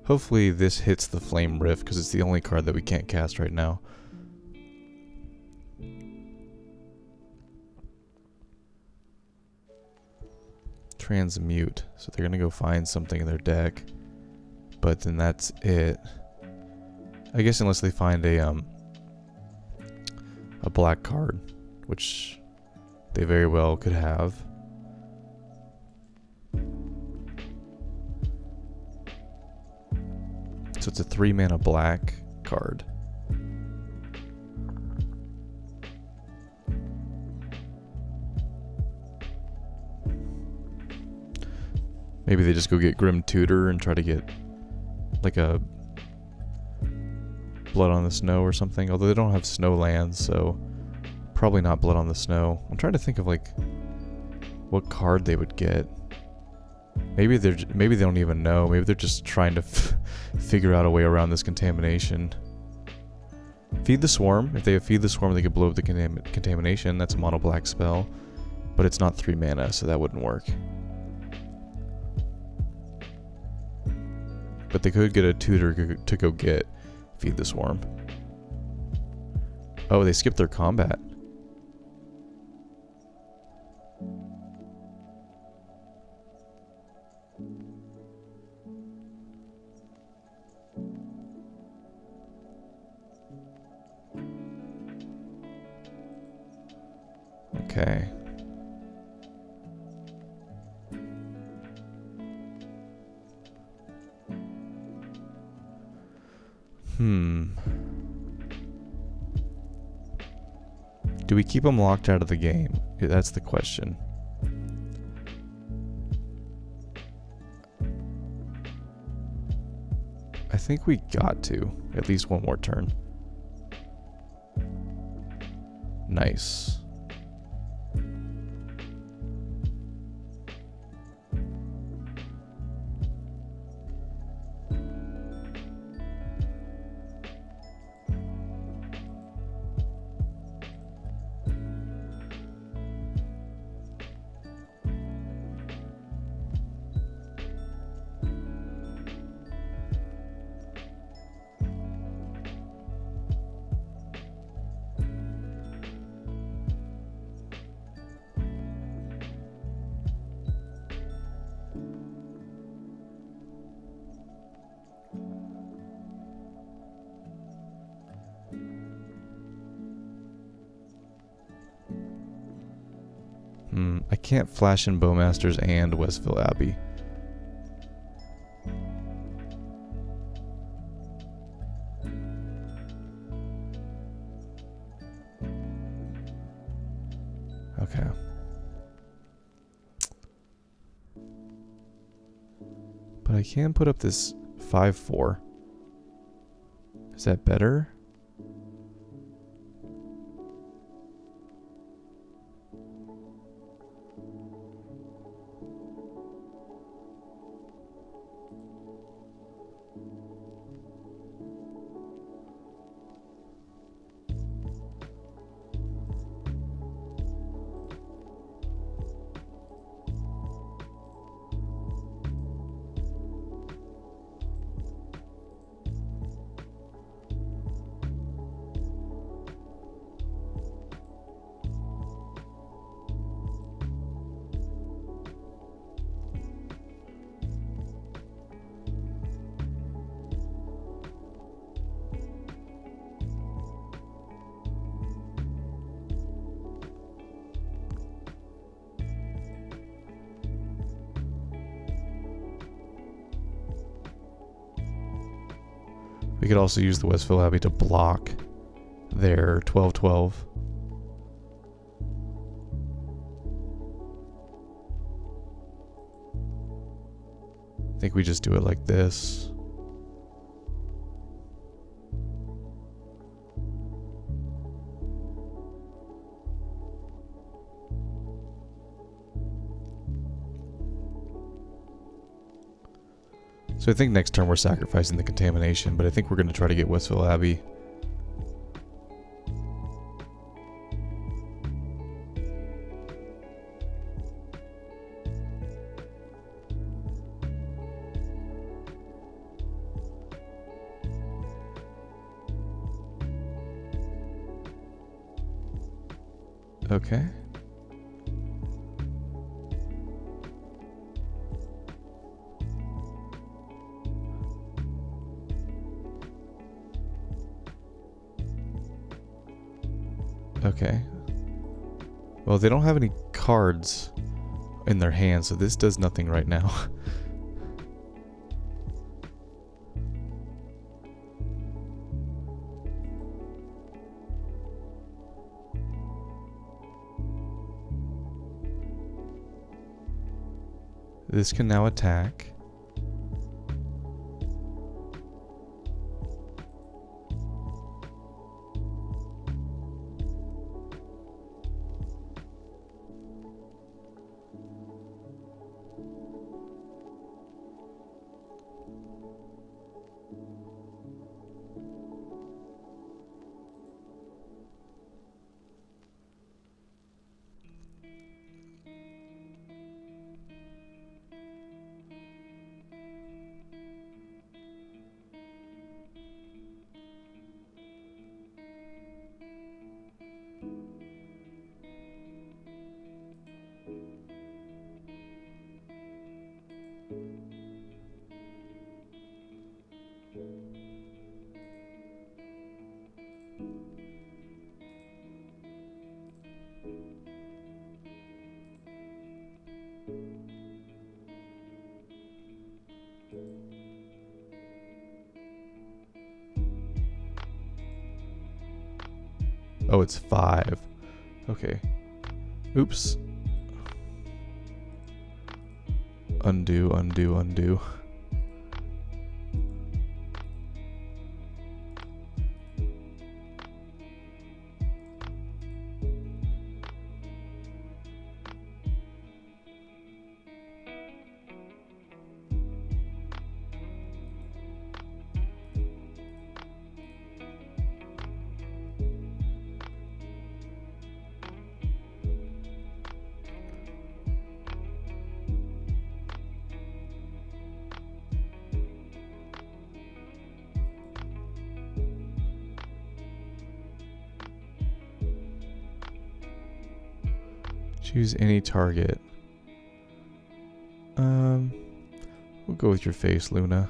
Hopefully this hits the Flame Rift, because it's the only card that we can't cast right now. Transmute. So they're going to go find something in their deck. But then that's it. I guess unless they find a black card, which they very well could have. So it's a 3-mana black card. Maybe they just go get Grim Tutor and try to get like a Blood on the Snow or something. Although they don't have snow lands, so probably not Blood on the Snow. I'm trying to think of like what card they would get. Maybe they don't even know. Maybe they're just trying to figure out a way around this contamination. Feed the Swarm. If they have Feed the Swarm, they could blow up the contamination. That's a mono black spell, but it's not 3 mana, so that wouldn't work. But they could get a tutor to go get Feed the Swarm. Oh, they skipped their combat. Okay. Do we keep them locked out of the game? That's the question. think we got to. At least one more turn. Nice. I can't flash in Bowmasters and Westville Abbey. Okay. But I can put up this 5/4. Is that better? We could also use the Westville Abbey to block their 12/12. I think we just do it like this. So I think next turn we're sacrificing the contamination, but I think we're going to try to get Westville Abbey. Okay. Okay. Well, they don't have any cards in their hand, so this does nothing right now. This can now attack. Oh, it's 5. Okay. Oops. Undo, undo, undo. Choose any target. We'll go with your face, Luna.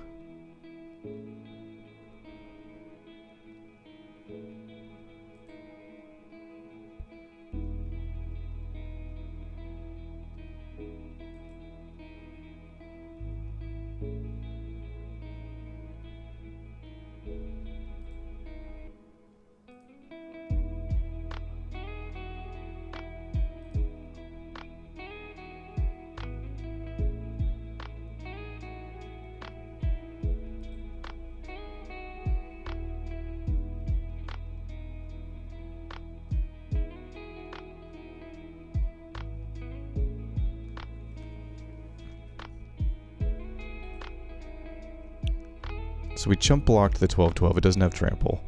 So we chump blocked the 12/12. It doesn't have trample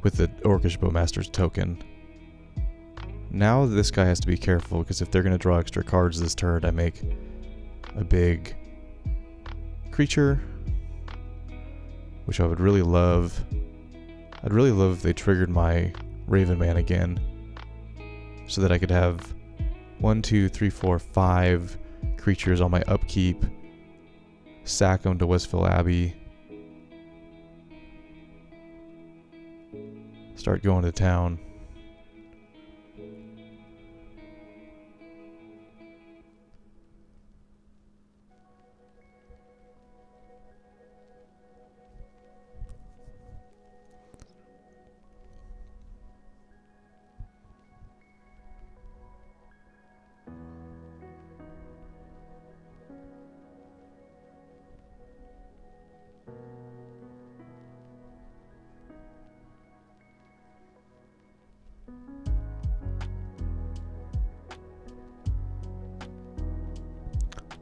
with the Orcish Bowmasters token. Now this guy has to be careful because if they're going to draw extra cards this turn, I make a big creature, which I would really love. I'd really love if they triggered my Raven Man again so that I could have 1, 2, 3, 4, 5 creatures on my upkeep, sack them to Westville Abbey, start going to town.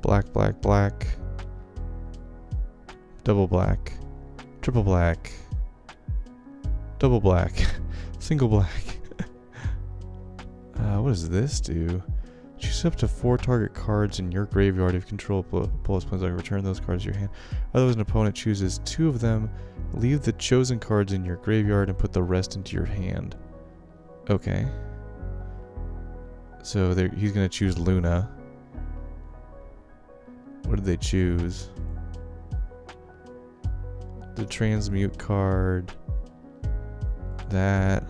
Black, black, black. Double black. Triple black. Double black. Single black. What does this do? Choose up to 4 target cards in your graveyard if you control plus planeswalker. Return those cards to your hand. Otherwise, an opponent chooses 2 of them. Leave the chosen cards in your graveyard and put the rest into your hand. Okay. So he's going to choose Luna. What did they choose? The transmute card. That.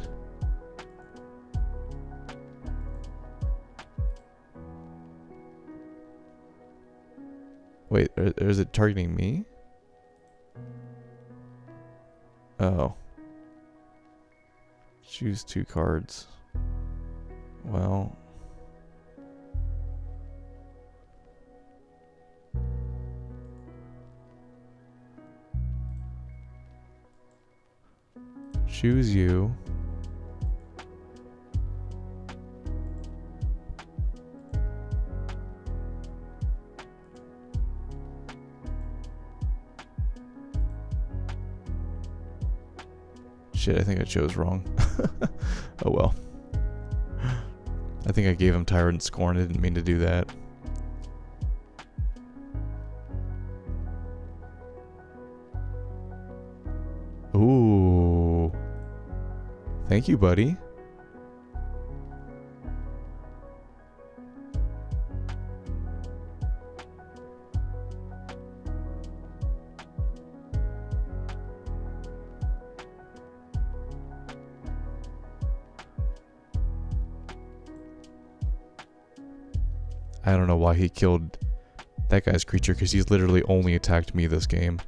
Wait, is it targeting me? Oh. Choose 2 cards. Well. Choose you. Shit, I think I chose wrong. Oh well. I think I gave him Tyrant Scorn. I didn't mean to do that. Ooh. Thank you, buddy. I don't know why he killed that guy's creature, because he's literally only attacked me this game.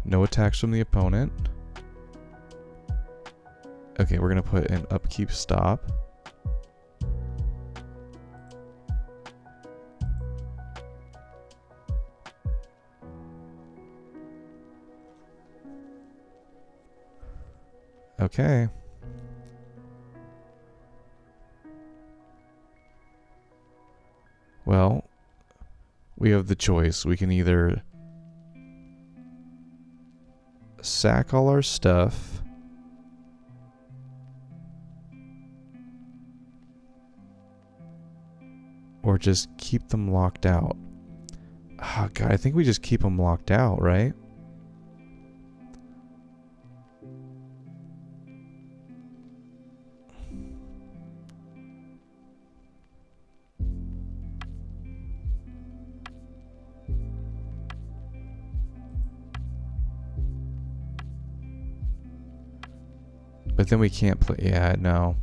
No attacks from the opponent. Okay, we're going to put an upkeep stop. Okay. Well, we have the choice. We can either sack all our stuff, or just keep them locked out. Oh god, I think we just keep them locked out, right? But then we can't play. Yeah, no.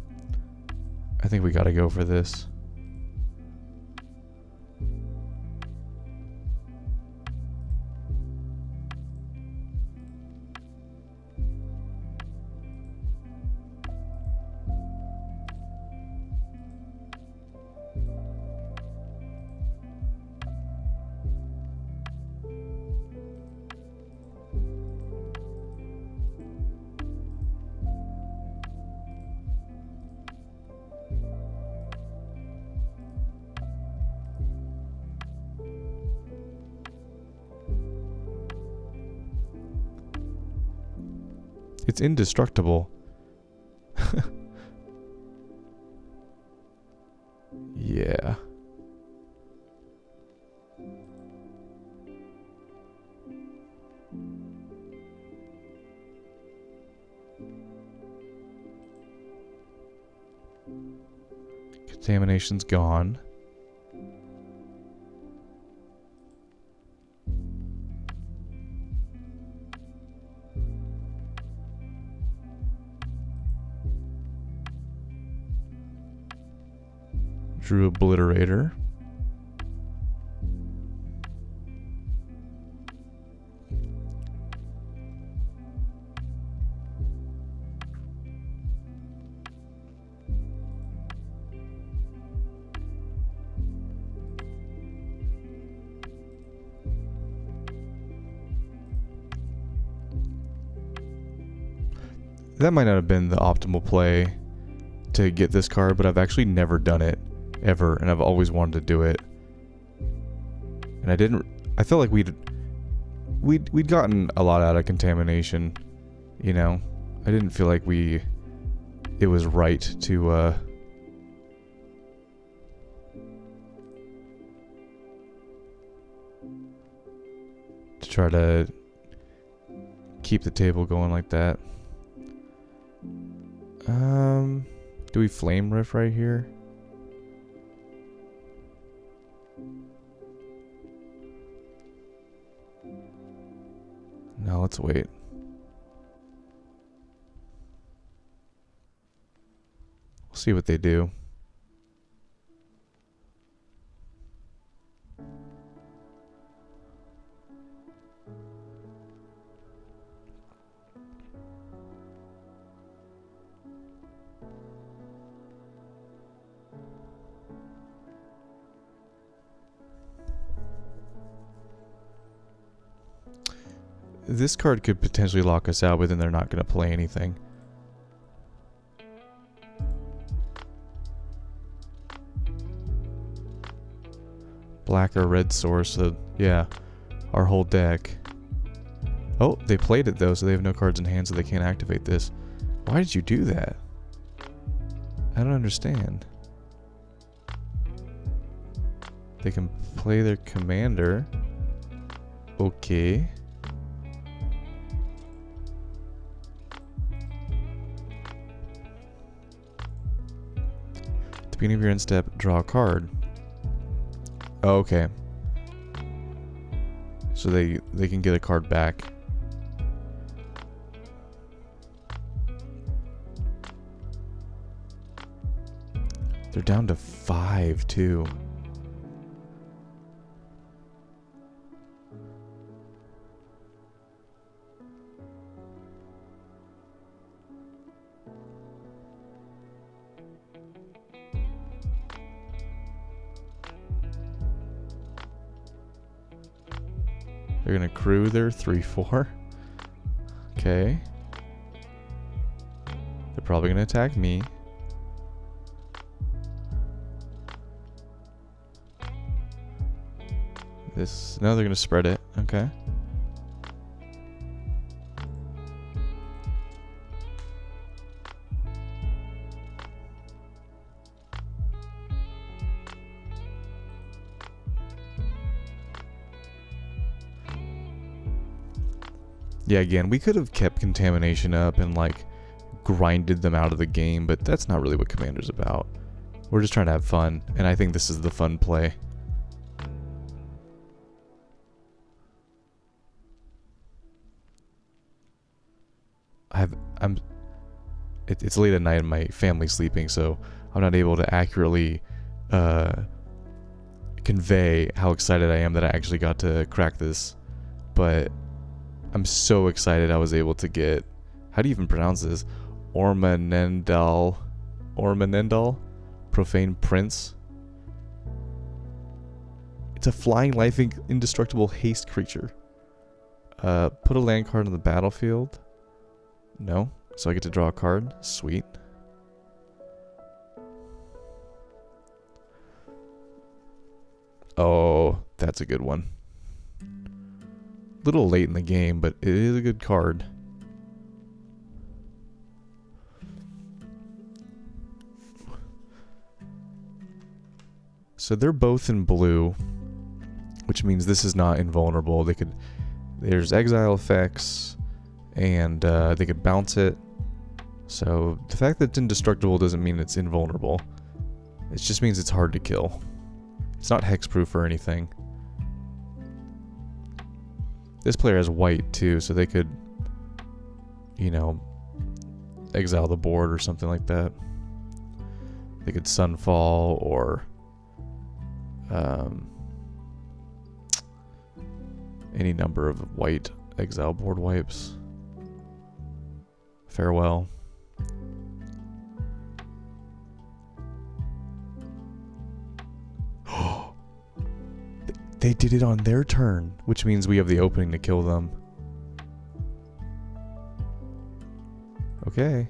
I think we gotta go for this. It's indestructible. Yeah. Contamination's gone. Drew Obliterator. That might not have been the optimal play to get this card, but I've actually never done it ever, and I've always wanted to do it. And I felt like we'd gotten a lot out of contamination, you know. I didn't feel like it was right to try to keep the table going like that. Do we Flame Rift right here? No, let's wait. We'll see what they do. This card could potentially lock us out, but then they're not going to play anything. Black or red source, so yeah, our whole deck. Oh, they played it though, so they have no cards in hand, so they can't activate this. Why did you do that? I don't understand. They can play their commander. Okay. At the beginning of your end step, draw a card. Oh, okay. So they can get a card back. They're down to 5 too. They're gonna crew their 3/4. Okay. They're probably gonna attack me. No, they're gonna spread it. Okay. Yeah, again, we could have kept contamination up and like grinded them out of the game, but that's not really what Commander's about. We're just trying to have fun, and I think this is the fun play. it's late at night and my family's sleeping, so I'm not able to accurately convey how excited I am that I actually got to crack this. But I'm so excited I was able to get, how do you even pronounce this? Ormanendal Profane Prince. It's a flying, life indestructible haste creature. Put a land card on the battlefield. No. So I get to draw a card. Sweet. Oh, that's a good one. Little late in the game, but it is a good card. So they're both in blue, which means this is not invulnerable. There's exile effects, and they could bounce it. So the fact that it's indestructible doesn't mean it's invulnerable. It just means it's hard to kill. It's not hexproof or anything. This player has white too, so they could, you know, exile the board or something like that. They could Sunfall or any number of white exile board wipes. Farewell. They did it on their turn, which means we have the opening to kill them. Okay.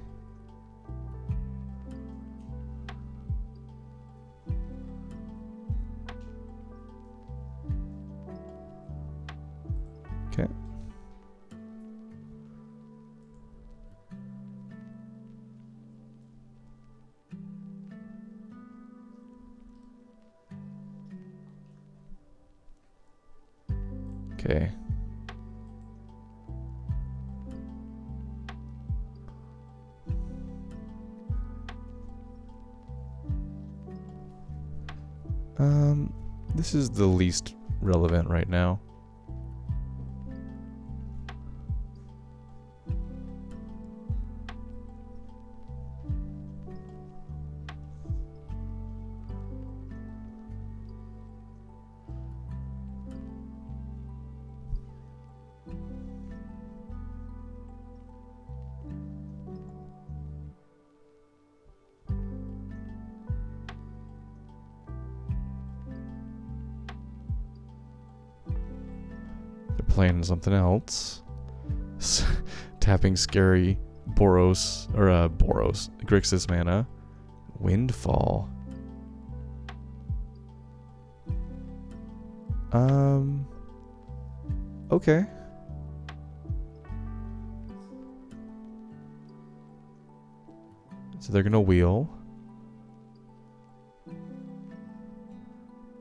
Okay. Okay. This is the least relevant right now. Playing something else. Tapping scary Grixis mana. Windfall. Okay. So they're gonna wheel.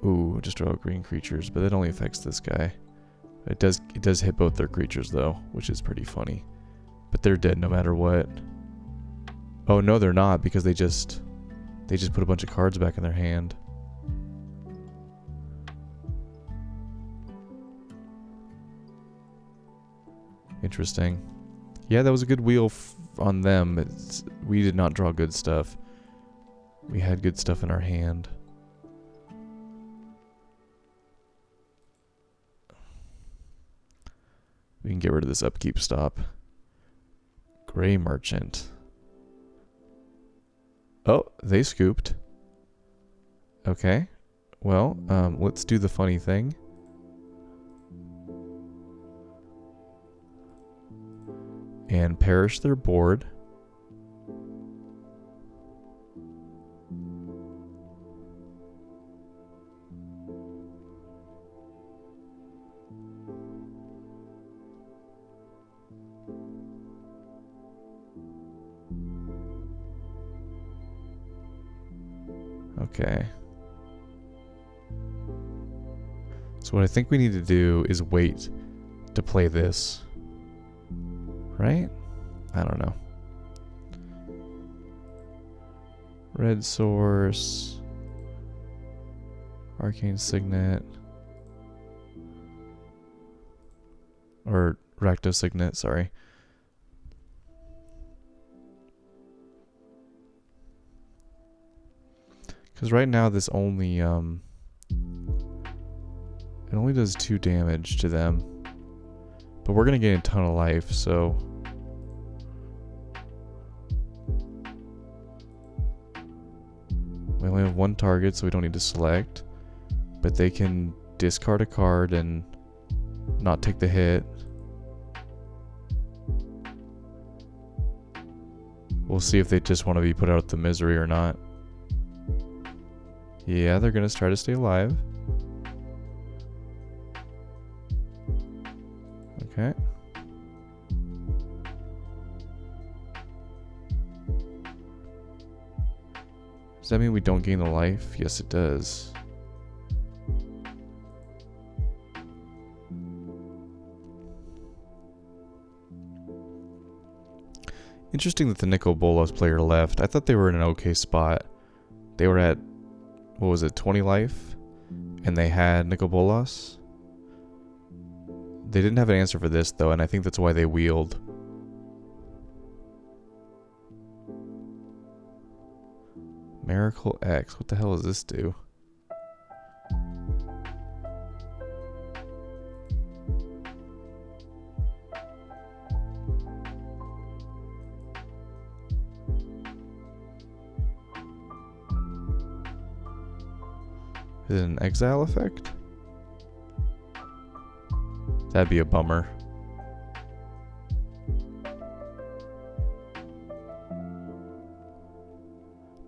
Ooh, just draw green creatures, but that only affects this guy. It does hit both their creatures though, which is pretty funny. But they're dead no matter what. Oh no, they're not, because they just put a bunch of cards back in their hand. Interesting. Yeah, that was a good wheel on them. We did not draw good stuff. We had good stuff in our hand. We can get rid of this upkeep stop. Gray Merchant. Oh, they scooped. Okay. Well, let's do the funny thing. And perish their board. Okay. So what I think we need to do is wait to play this. Right? I don't know. Red Source. Arcane Signet. Or Rakdos Signet, sorry. Because right now this only, it only does 2 damage to them. But we're going to gain a ton of life, so... We only have 1 target, so we don't need to select. But they can discard a card and not take the hit. We'll see if they just want to be put out of the misery or not. Yeah, they're going to try to stay alive. Okay. Does that mean we don't gain a life? Yes, it does. Interesting that the Nicol Bolas player left. I thought they were in an okay spot. They were at, what was it, 20 life? And they had Nicol Bolas. They didn't have an answer for this, though, and I think that's why they wheeled. Miracle X. What the hell does this do? Is it an exile effect? That'd be a bummer.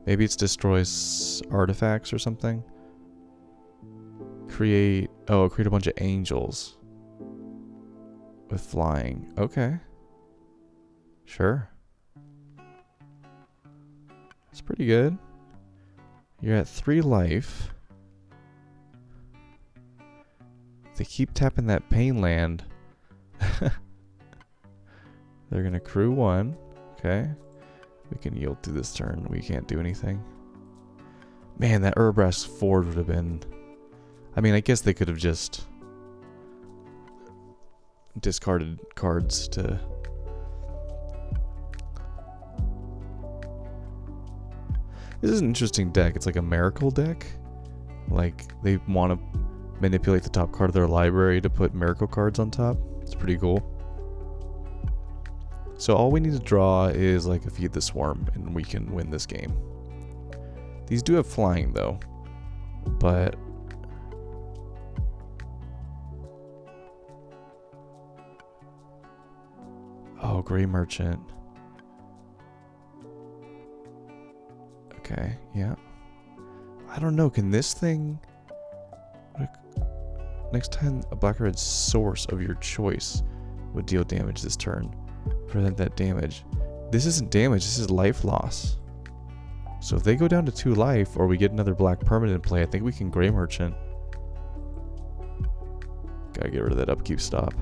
Maybe it's destroys artifacts or something. Create a bunch of angels with flying. Okay. Sure. That's pretty good. You're at 3 life. They keep tapping that pain land. They're gonna crew 1. Okay. We can yield through this turn. We can't do anything. Man, that Urabrask Ford would have been... I mean, I guess they could have just discarded cards to... This is an interesting deck. It's like a miracle deck. Like, they want to manipulate the top card of their library to put miracle cards on top. It's pretty cool. So all we need to draw is like a Feed the Swarm and we can win this game. These do have flying though, but oh, Gray Merchant. Okay, yeah. I don't know, can this thing... Next time a black or red source of your choice would deal damage this turn. Prevent that damage. This isn't damage, this is life loss. So if they go down to 2 life, or we get another black permanent in play, I think we can Gray Merchant. Gotta get rid of that upkeep stop.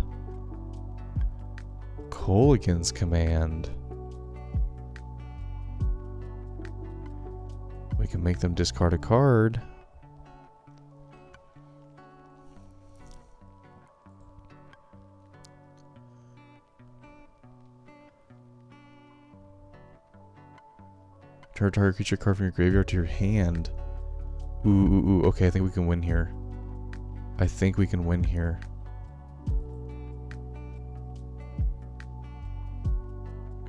Kolaghan's Command. We can make them discard a card. Turn a target creature card from your graveyard to your hand. Ooh. Okay, I think we can win here. I think we can win here.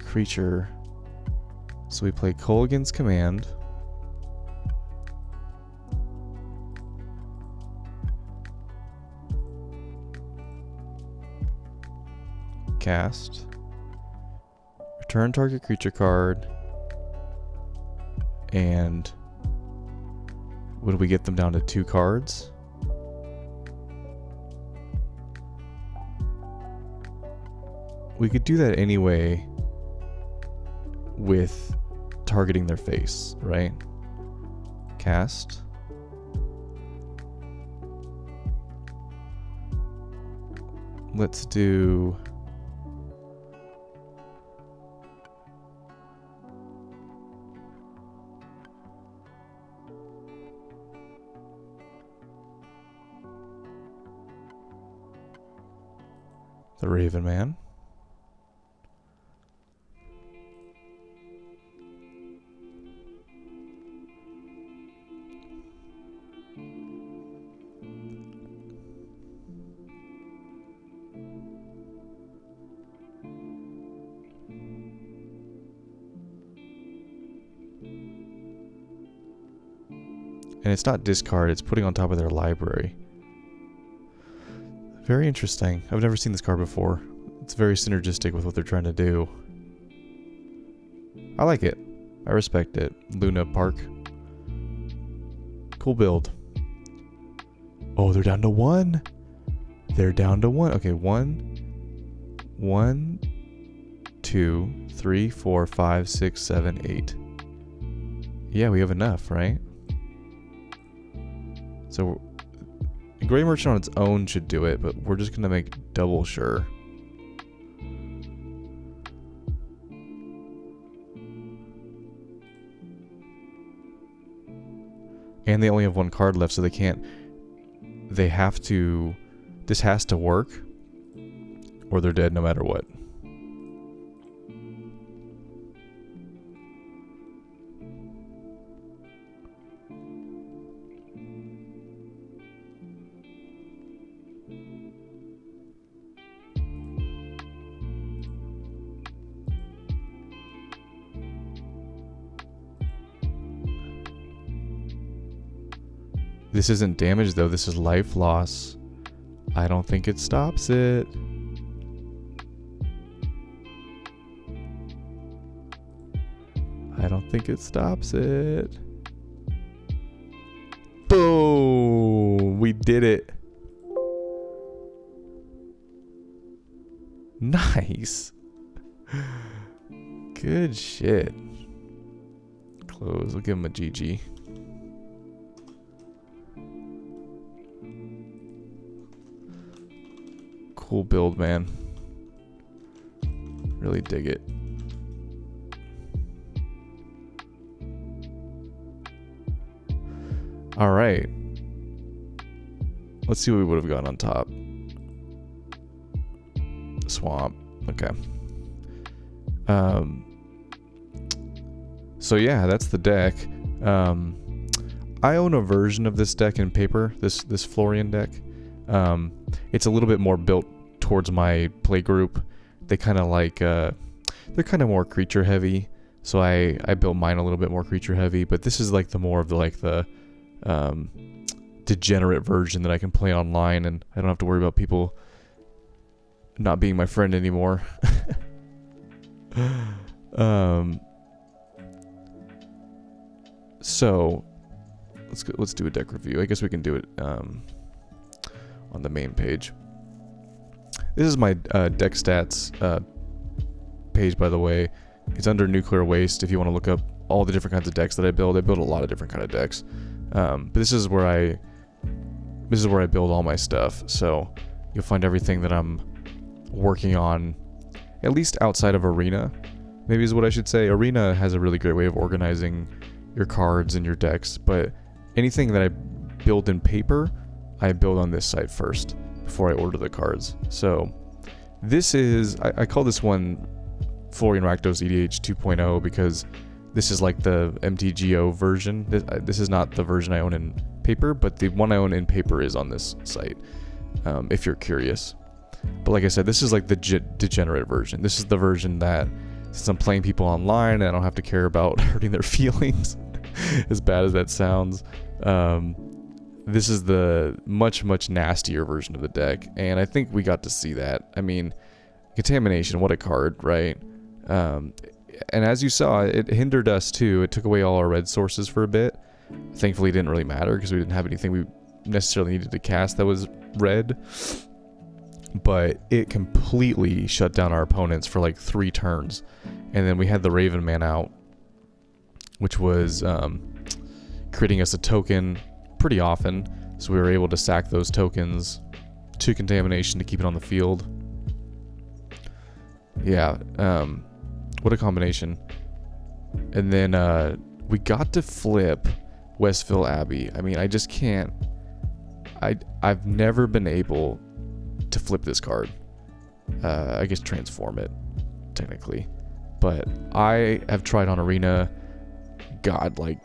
Creature. So we play Kolaghan's Command. Cast. Return target creature card. And would we get them down to 2 cards? We could do that anyway with targeting their face, right? Cast. Let's do... the Raven Man. And it's not discard, it's putting on top of their library. Very interesting. I've never seen this card before. It's very synergistic with what they're trying to do. I like it. I respect it. Luna Park. Cool build. Oh, they're down to 1. They're down to 1. Okay, 1, 2, 3, 4, 5, 6, 7, 8. Yeah, we have enough, right? So, Gray Merchant on its own should do it, but we're just going to make double sure. And they only have 1 card left, so they can't... They have to... This has to work, or they're dead no matter what. This isn't damage though, this is life loss. I don't think it stops it. I don't think it stops it. Boom! We did it. Nice. Good shit. Close. We'll give him a GG. Cool build, man. Really dig it. All right. Let's see what we would have got on top. Swamp. Okay. So yeah, that's the deck. I own a version of this deck in paper. This Florian deck. It's a little bit more built towards my play group. They kind of like they're kind of more creature heavy, so I built mine a little bit more creature heavy, but this is like the more of the degenerate version that I can play online, and I don't have to worry about people not being my friend anymore. So let's do a deck review. I guess we can do it on the main page. This is my deck stats page, by the way. It's under Nuclear Waste if you want to look up all the different kinds of decks that I build. I build a lot of different kind of decks. But this is where I build all my stuff. So you'll find everything that I'm working on, at least outside of Arena, maybe is what I should say. Arena has a really great way of organizing your cards and your decks, but anything that I build in paper, I build on this site first before I order the cards. So this is, I call this one Florian Rakdos EDH 2.0 because this is like the MTGO version. This is not the version I own in paper, but the one I own in paper is on this site, if you're curious. But like I said, this is like the degenerate version. This is the version that, since I'm playing people online and I don't have to care about hurting their feelings, as bad as that sounds, this is the much nastier version of the deck, and I think we got to see that. I mean, Contamination, what a card, right? And as you saw, it hindered us too. It took away all our red sources for a bit. Thankfully, it didn't really matter because we didn't have anything we necessarily needed to cast that was red. But it completely shut down our opponents for like 3 turns. And then we had the Raven Man out, which was creating us a token pretty often, so we were able to sack those tokens to Contamination to keep it on the field. Yeah, what a combination. And then we got to flip Westville Abbey. I mean, I just can't. I've never been able to flip this card. I guess transform it, technically. But I have tried on Arena, God, like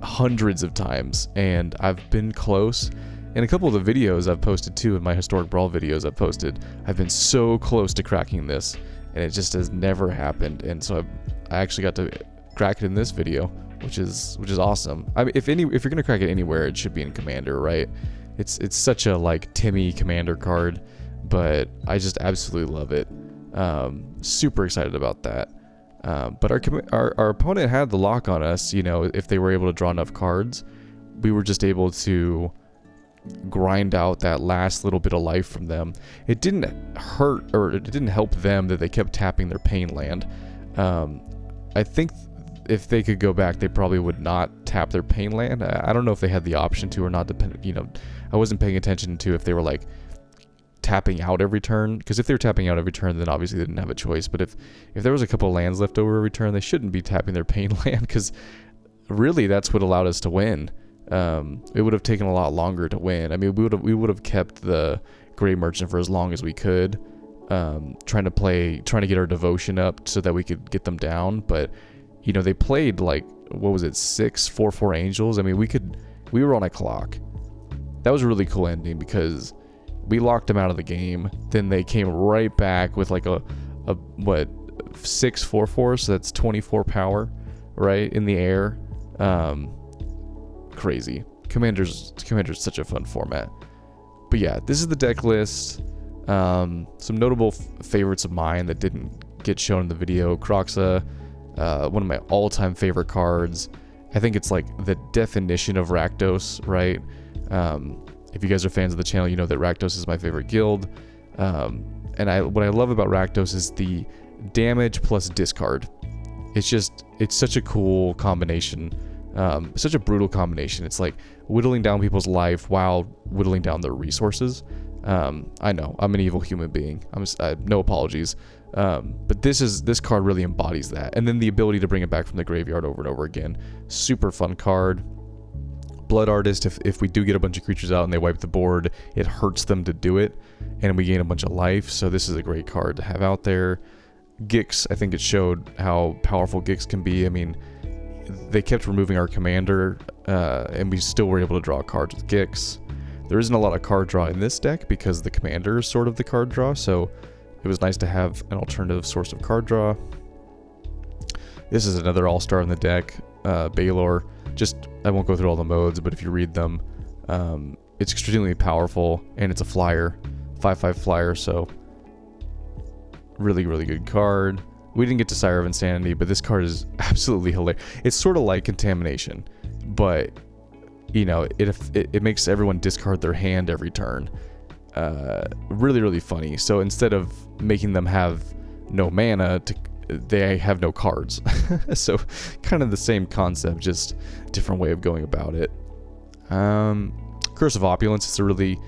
hundreds of times, and I've been close. In a couple of the videos I've posted too, in my Historic Brawl videos I've posted, I've been so close to cracking this, and it just has never happened. And so I actually got to crack it in this video which is awesome. I mean, if you're gonna crack it anywhere, it should be in Commander, right? It's such a like Timmy Commander card, but I just absolutely love it. Super excited about that. But our opponent had the lock on us. You know, if they were able to draw enough cards, we were just able to grind out that last little bit of life from them. It didn't hurt, or it didn't help them that they kept tapping their pain land. I think if they could go back, they probably would not tap their pain land. I don't know if they had the option to or not, depending, you know, I wasn't paying attention to if they were like tapping out every turn, because if they were tapping out every turn, then obviously they didn't have a choice. But if there was a couple of lands left over every turn, they shouldn't be tapping their pain land, because really that's what allowed us to win. It would have taken a lot longer to win. I mean, we would have kept the Grey Merchant for as long as we could, trying to get our devotion up so that we could get them down. But you know, they played like, what was it, 6 4/4 angels. I mean, we were on a clock. That was a really cool ending, because we locked them out of the game. Then they came right back with like a 6 4/4, so that's 24 power, right, in the air. Crazy. Commander's such a fun format. But yeah, this is the deck list. Some notable favorites of mine that didn't get shown in the video. Kroxa, one of my all-time favorite cards. I think it's like the definition of Rakdos, right? If you guys are fans of the channel, you know that Rakdos is my favorite guild. And what I love about Rakdos is the damage plus discard. It's such a cool combination. Such a brutal combination. It's like whittling down people's life while whittling down their resources. I know, I'm an evil human being. No apologies. But this card really embodies that. And then the ability to bring it back from the graveyard over and over again. Super fun card. Blood Artist, if we do get a bunch of creatures out and they wipe the board, it hurts them to do it, and we gain a bunch of life. So this is a great card to have out there. Gix, I think it showed how powerful Gix can be. I mean, they kept removing our commander, and we still were able to draw cards with Gix. There isn't a lot of card draw in this deck because the commander is sort of the card draw, so it was nice to have an alternative source of card draw. This is another all-star in the deck, Balor. I won't go through all the modes, but if you read them, it's extremely powerful, and it's a flyer, 5/5 flyer, so really, really good card. We didn't get to Sire of Insanity, but this card is absolutely hilarious. It's sort of like Contamination, but you know, it makes everyone discard their hand every turn. Really, really funny. So instead of making them have no mana, they have no cards. So kind of the same concept, just different way of going about it. Curse of Opulence is a really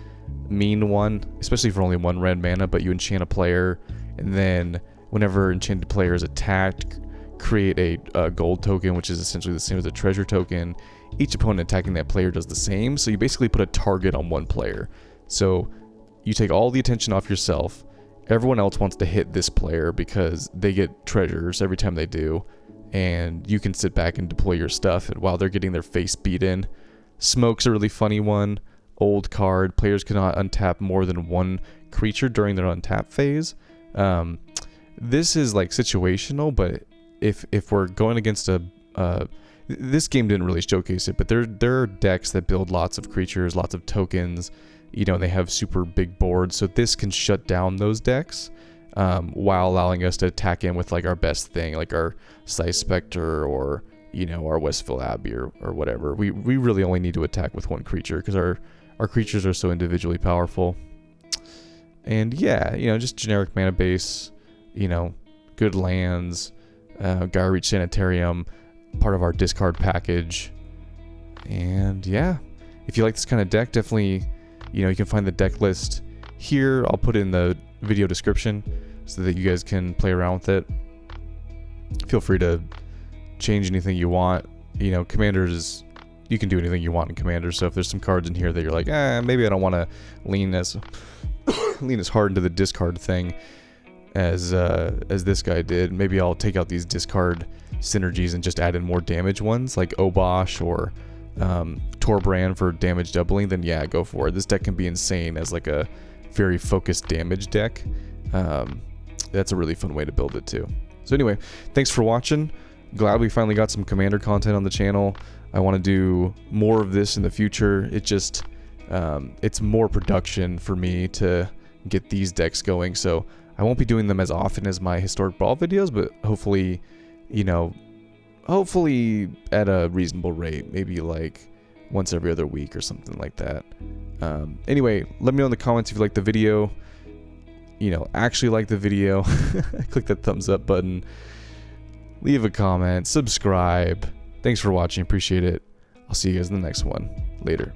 mean one, especially for only 1 red mana, but you enchant a player, and then whenever enchanted player is attacked, create a gold token, which is essentially the same as a treasure token. Each opponent attacking that player does the same, so you basically put a target on one player. So you take all the attention off yourself. Everyone else wants to hit this player because they get treasures every time they do, and you can sit back and deploy your stuff while they're getting their face beat in. Smoke's a really funny one. Old card. Players cannot untap more than 1 creature during their untap phase. This is like situational, but if we're going against this game didn't really showcase it, but there are decks that build lots of creatures, lots of tokens, you know, they have super big boards, so this can shut down those decks, while allowing us to attack in with like our best thing, like our Scythe Specter, or you know, our Westville Abbey, or whatever. We really only need to attack with 1 creature because our creatures are so individually powerful. And yeah, you know, just generic mana base, you know, good lands, Gyre Reach Sanitarium, part of our discard package. And yeah, if you like this kind of deck, definitely, you know, you can find the deck list here. I'll put it in the video description so that you guys can play around with it. Feel free to change anything you want. You know, Commanders, you can do anything you want in Commander, so if there's some cards in here that you're like, maybe I don't want to lean as hard into the discard thing as this guy did, maybe I'll take out these discard synergies and just add in more damage ones, like Obosh or Torbrand for damage doubling, then yeah, go for it. This deck can be insane as like a very focused damage deck. That's a really fun way to build it too. So anyway, thanks for watching. glad we finally got some Commander content on the channel. I want to do more of this in the future. It just, it's more production for me to get these decks going. So I won't be doing them as often as my Historic Brawl videos, but hopefully, you know, hopefully at a reasonable rate, maybe like once every other week or something like that. Anyway, let me know in the comments if you like the video. You know, actually like the video. Click that thumbs up button. Leave a comment. Subscribe. Thanks for watching. Appreciate it. I'll see you guys in the next one. Later.